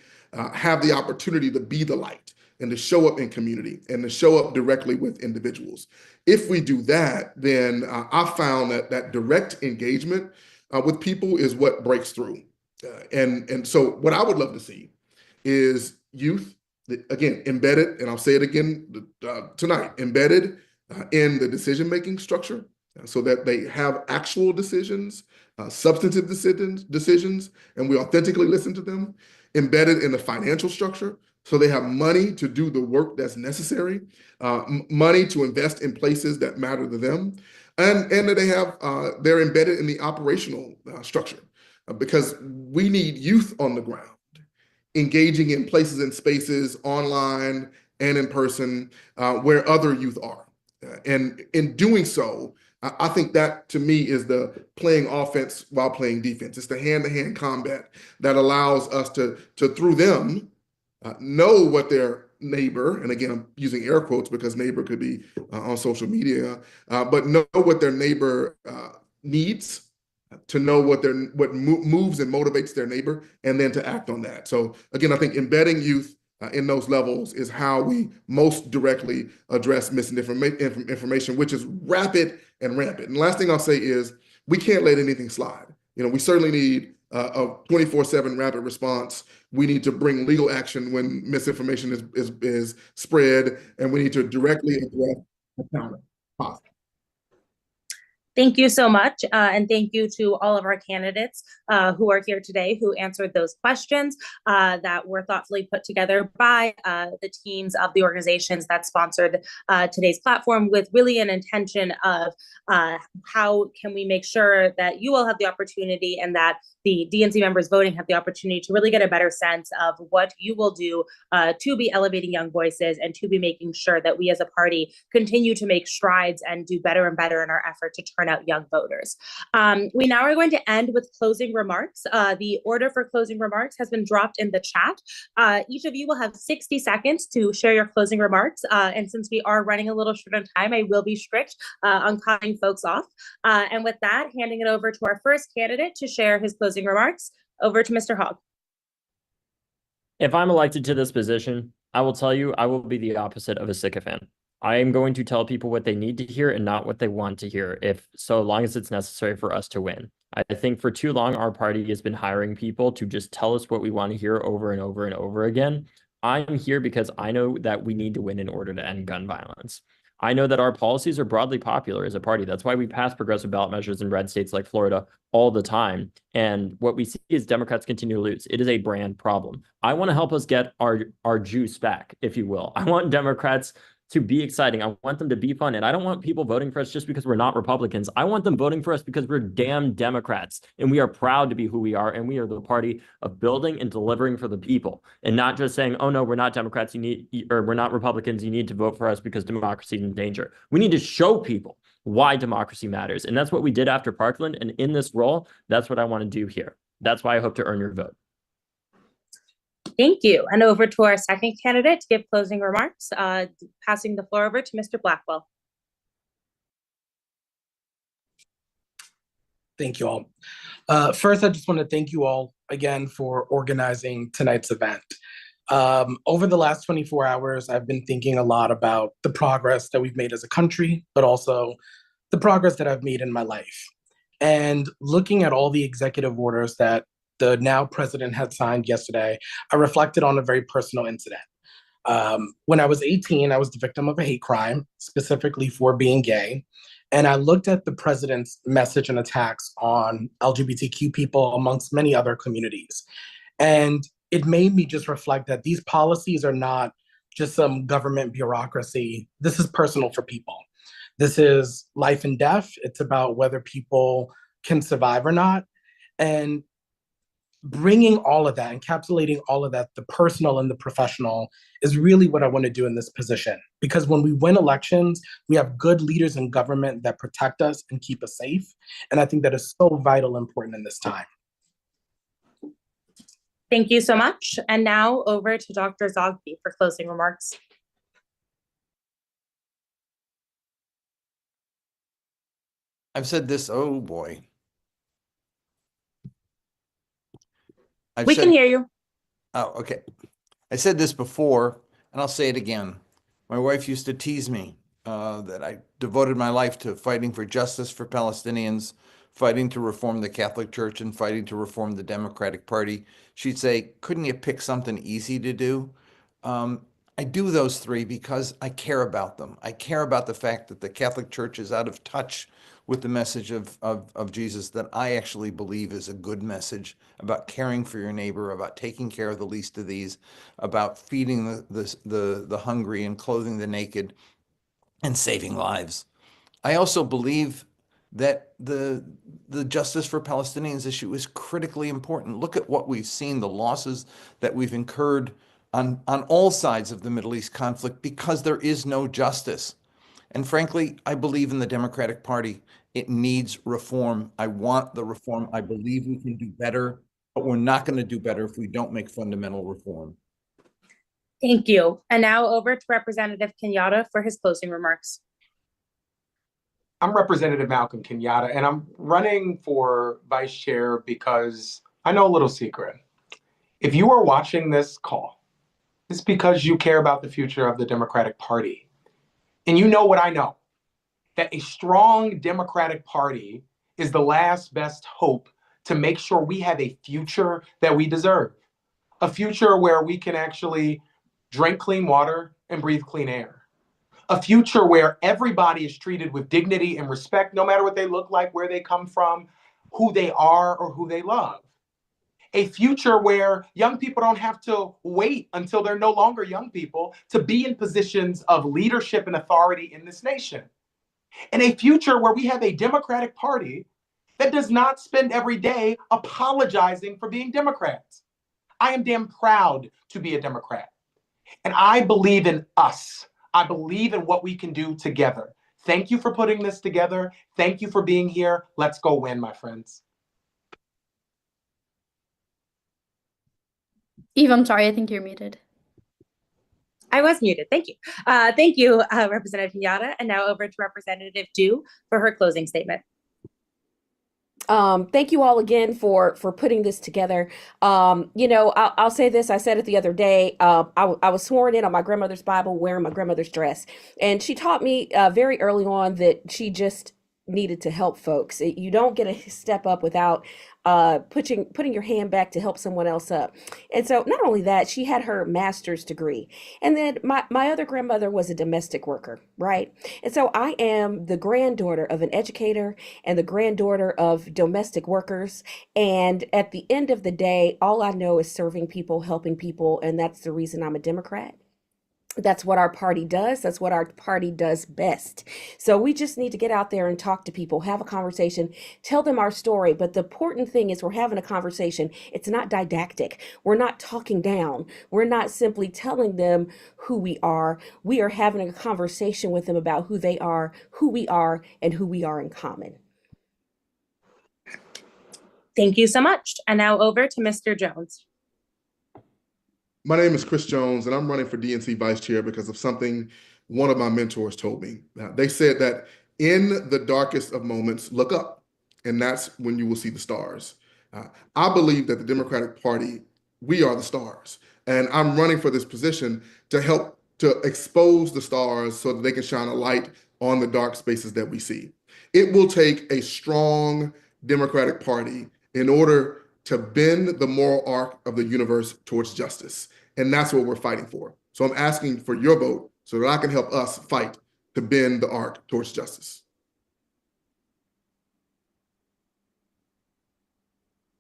have the opportunity to be the light and to show up in community and to show up directly with individuals. If we do that, then I found that direct engagement with people is what breaks through. And so what I would love to see is youth, again, embedded, and I'll say it again tonight, embedded in the decision-making structure so that they have actual decisions, substantive decisions, and we authentically listen to them, embedded in the financial structure so they have money to do the work that's necessary, money to invest in places that matter to them, and that they have they're embedded in the operational structure because we need youth on the ground engaging in places and spaces online and in person where other youth are. And in doing so, I think that to me is the playing offense while playing defense. It's the hand-to-hand combat that allows us to through them know what their neighbor, and again, I'm using air quotes because neighbor could be on social media, but know what their neighbor needs, to know what moves and motivates their neighbor, and then to act on that. So again, I think embedding youth in those levels is how we most directly address misinformation, which is rapid and rampant. And the last thing I'll say is we can't let anything slide. We certainly need a 24/7 rapid response. We need to bring legal action when misinformation is spread, and we need to directly address the counter. Thank you so much. And thank you to all of our candidates who are here today who answered those questions that were thoughtfully put together by the teams of the organizations that sponsored today's platform with really an intention of how can we make sure that you all have the opportunity and that the DNC members voting have the opportunity to really get a better sense of what you will do to be elevating young voices and to be making sure that we as a party continue to make strides and do better and better in our effort to turn out young voters. We now are going to end with closing remarks. The order for closing remarks has been dropped in the chat. Each of you will have 60 seconds to share your closing remarks. And since we are running a little short on time, I will be strict on cutting folks off. And with that, handing it over to our first candidate to share his closing remarks. Over to Mr. Hogg. If I'm elected to this position, I will tell you I will be the opposite of a sycophant. I am going to tell people what they need to hear and not what they want to hear, so long as it's necessary for us to win. I think for too long, our party has been hiring people to just tell us what we want to hear over and over and over again. I'm here because I know that we need to win in order to end gun violence. I know that our policies are broadly popular as a party. That's why we pass progressive ballot measures in red states like Florida all the time. And what we see is Democrats continue to lose. It is a brand problem. I want to help us get our juice back, if you will. I want Democrats to be exciting. I want them to be fun. And I don't want people voting for us just because we're not Republicans. I want them voting for us because we're damn Democrats. And we are proud to be who we are. And we are the party of building and delivering for the people. And not just saying, oh, no, we're not Democrats. Or we're not Republicans. You need to vote for us because democracy is in danger. We need to show people why democracy matters. And that's what we did after Parkland. And in this role, that's what I want to do here. That's why I hope to earn your vote. Thank you. And over to our second candidate to give closing remarks, passing the floor over to Mr. Blackwell. Thank you all. First, I just want to thank you all again for organizing tonight's event. Over the last 24 hours, I've been thinking a lot about the progress that we've made as a country, but also the progress that I've made in my life. And looking at all the executive orders that the now president had signed yesterday, I reflected on a very personal incident. When I was 18, I was the victim of a hate crime, specifically for being gay. And I looked at the president's message and attacks on LGBTQ people amongst many other communities. And it made me just reflect that these policies are not just some government bureaucracy. This is personal for people. This is life and death. It's about whether people can survive or not. And bringing all of that, encapsulating all of that, the personal and the professional, is really what I want to do in this position. Because when we win elections, we have good leaders in government that protect us and keep us safe. And I think that is so vital and important in this time. Thank you so much. And now over to Dr. Zogby for closing remarks. I've said this, oh boy. We can hear you. Oh, okay. I said this before, and I'll say it again. My wife used to tease me that I devoted my life to fighting for justice for Palestinians, fighting to reform the Catholic Church, and fighting to reform the Democratic Party. She'd say, couldn't you pick something easy to do? I do those three because I care about them. I care about the fact that the Catholic Church is out of touch with the message of Jesus that I actually believe is a good message about caring for your neighbor, about taking care of the least of these, about feeding the hungry and clothing the naked and saving lives. I also believe that the justice for Palestinians issue is critically important. Look at what we've seen, the losses that we've incurred on all sides of the Middle East conflict because there is no justice. And frankly, I believe in the Democratic Party. It needs reform. I want the reform. I believe we can do better, but we're not going to do better if we don't make fundamental reform. Thank you. And now over to Representative Kenyatta for his closing remarks. I'm Representative Malcolm Kenyatta, and I'm running for vice chair because I know a little secret. If you are watching this call, it's because you care about the future of the Democratic Party. And you know what I know, that a strong Democratic Party is the last best hope to make sure we have a future that we deserve. A future where we can actually drink clean water and breathe clean air. A future where everybody is treated with dignity and respect, no matter what they look like, where they come from, who they are, or who they love. A future where young people don't have to wait until they're no longer young people to be in positions of leadership and authority in this nation. And a future where we have a Democratic Party that does not spend every day apologizing for being Democrats. I am damn proud to be a Democrat. And I believe in us. I believe in what we can do together. Thank you for putting this together. Thank you for being here. Let's go win, my friends. Eve, I'm sorry, I think you're muted. I was muted. Thank you. Thank you, Representative Kenyatta. And now over to Representative Du for her closing statement. Thank you all again for putting this together. I'll say this. I said it the other day. I was sworn in on my grandmother's Bible wearing my grandmother's dress. And she taught me very early on that she just needed to help folks. You don't get a step up without putting your hand back to help someone else up. And so not only that, she had her master's degree. And then my other grandmother was a domestic worker, right? And so I am the granddaughter of an educator and the granddaughter of domestic workers. And at the end of the day, all I know is serving people, helping people. And that's the reason I'm a Democrat. That's what our party does. That's what our party does best. So we just need to get out there and talk to people, have a conversation, tell them our story. But the important thing is we're having a conversation. It's not didactic. We're not talking down. We're not simply telling them who we are. We are having a conversation with them about who they are, who we are, and who we are in common. Thank you so much. And now over to Mr. Jones. My name is Chris Jones, and I'm running for DNC Vice Chair because of something one of my mentors told me. They said that in the darkest of moments, look up, and that's when you will see the stars. I believe that the Democratic Party, we are the stars, and I'm running for this position to help to expose the stars so that they can shine a light on the dark spaces that we see. It will take a strong Democratic Party in order to bend the moral arc of the universe towards justice. And that's what we're fighting for. So I'm asking for your vote so that I can help us fight to bend the arc towards justice.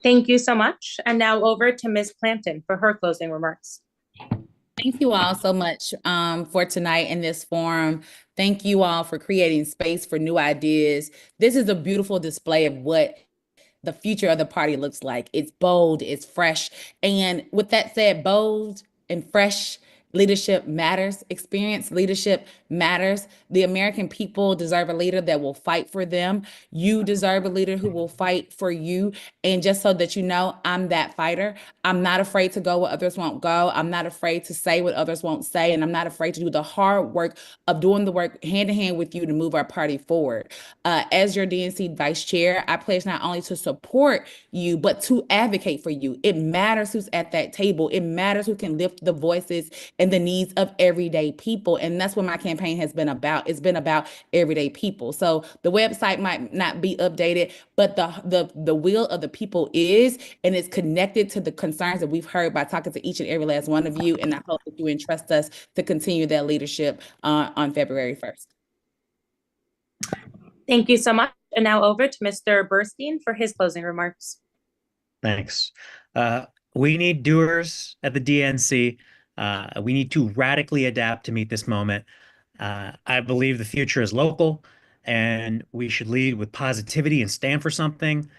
Thank you so much. And now over to Ms. Planton for her closing remarks. Thank you all so much for tonight in this forum. Thank you all for creating space for new ideas. This is a beautiful display of what the future of the party looks like. It's bold, it's fresh. And with that said, bold and fresh leadership matters. Experienced leadership matters. The American people deserve a leader that will fight for them. You deserve a leader who will fight for you. And just so that you know, I'm that fighter. I'm not afraid to go where others won't go. I'm not afraid to say what others won't say. And I'm not afraid to do the hard work of doing the work hand in hand with you to move our party forward. As your DNC Vice Chair, I pledge not only to support you, but to advocate for you. It matters who's at that table. It matters who can lift the voices and the needs of everyday people. And that's what my campaign has been about. It's been about everyday people. So the website might not be updated, but the will of the people is, and it's connected to the concerns that we've heard by talking to each and every last one of you. And I hope that you entrust us to continue that leadership on February 1st. Thank you so much. And now over to Mr. Burstein for his closing remarks. Thanks. We need doers at the DNC. We need to radically adapt to meet this moment. I believe the future is local, and we should lead with positivity and stand for something.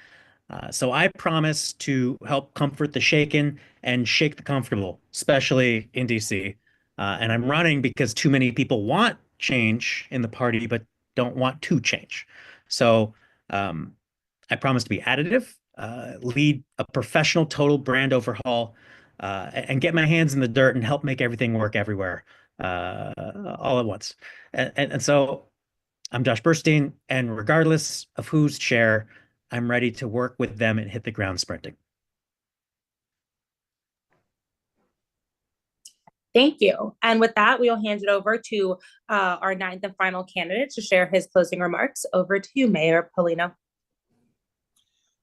So I promise to help comfort the shaken and shake the comfortable, especially in DC. And I'm running because too many people want change in the party, but don't want to change. So I promise to be additive, lead a professional total brand overhaul, and get my hands in the dirt and help make everything work everywhere all at once. And so I'm Josh Burstein, and regardless of who's chair, I'm ready to work with them and hit the ground sprinting. Thank you. And with that, we'll hand it over to our ninth and final candidate to share his closing remarks. Over to you, Mayor Polino.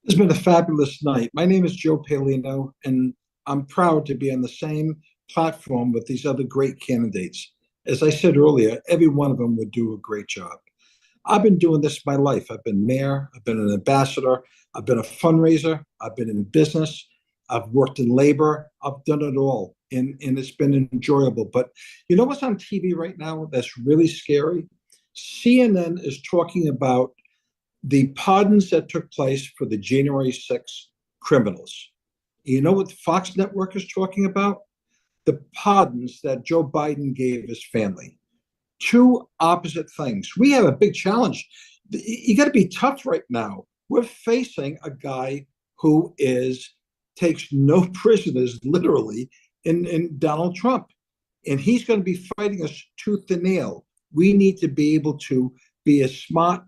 It's been a fabulous night. My name is Joe Paolino, and I'm proud to be on the same platform with these other great candidates. As I said earlier, every one of them would do a great job. I've been doing this my life. I've been mayor, I've been an ambassador, I've been a fundraiser, I've been in business, I've worked in labor, I've done it all, and it's been enjoyable. But you know what's on TV right now that's really scary? CNN is talking about the pardons that took place for the January 6th criminals. You know what the Fox Network is talking about? The pardons that Joe Biden gave his family. Two opposite things. We have a big challenge. You got to be tough right now. We're facing a guy who takes no prisoners, literally, in Donald Trump. And he's going to be fighting us tooth and nail. We need to be able to be as smart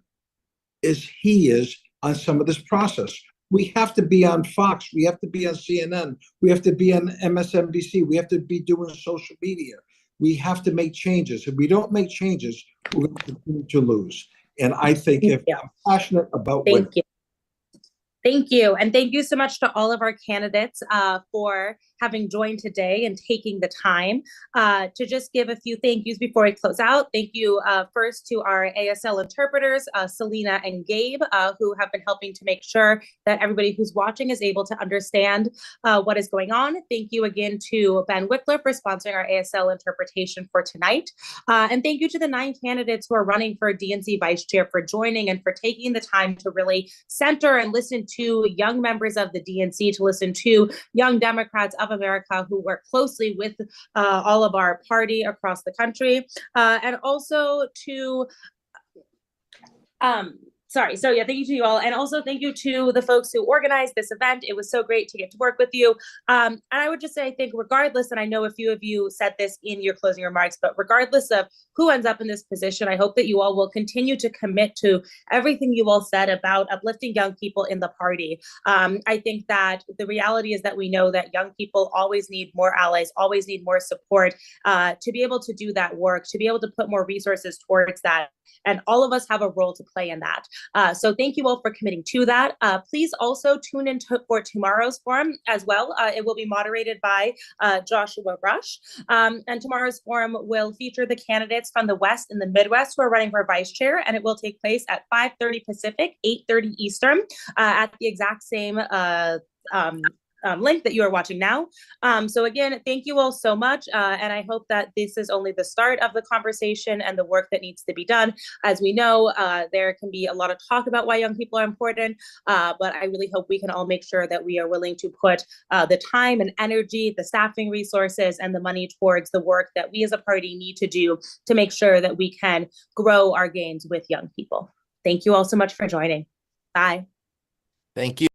as he is on some of this process. We have to be on Fox. We have to be on CNN. We have to be on MSNBC. We have to be doing social media. We have to make changes. If we don't make changes, we're going to continue to lose. And I think I'm passionate about Thank you. Thank you. And thank you so much to all of our candidates for having joined today and taking the time to just give a few thank yous before we close out. Thank you first to our ASL interpreters, Selena and Gabe, who have been helping to make sure that everybody who's watching is able to understand what is going on. Thank you again to Ben Wickler for sponsoring our ASL interpretation for tonight. And thank you to the 9 candidates who are running for DNC Vice Chair for joining and for taking the time to really center and listen to young members of the DNC, to listen to young Democrats of America who work closely with all of our party across the country, and also to thank you to you all. And also thank you to the folks who organized this event. It was so great to get to work with you. And I would just say, I think regardless, and I know a few of you said this in your closing remarks, but regardless of who ends up in this position, I hope that you all will continue to commit to everything you all said about uplifting young people in the party. I think that the reality is that we know that young people always need more allies, always need more support to be able to do that work, to be able to put more resources towards that. And all of us have a role to play in that. So thank you all for committing to that. Please also tune in for tomorrow's forum as well. It will be moderated by Joshua Rush. And tomorrow's forum will feature the candidates from the West and the Midwest who are running for vice chair. And it will take place at 5:30 Pacific, 8:30 Eastern, at the exact same link that you are watching now. So again, thank you all so much. And I hope that this is only the start of the conversation and the work that needs to be done. As we know, there can be a lot of talk about why young people are important, but I really hope we can all make sure that we are willing to put the time and energy, the staffing resources, and the money towards the work that we as a party need to do to make sure that we can grow our gains with young people. Thank you all so much for joining. Bye. Thank you.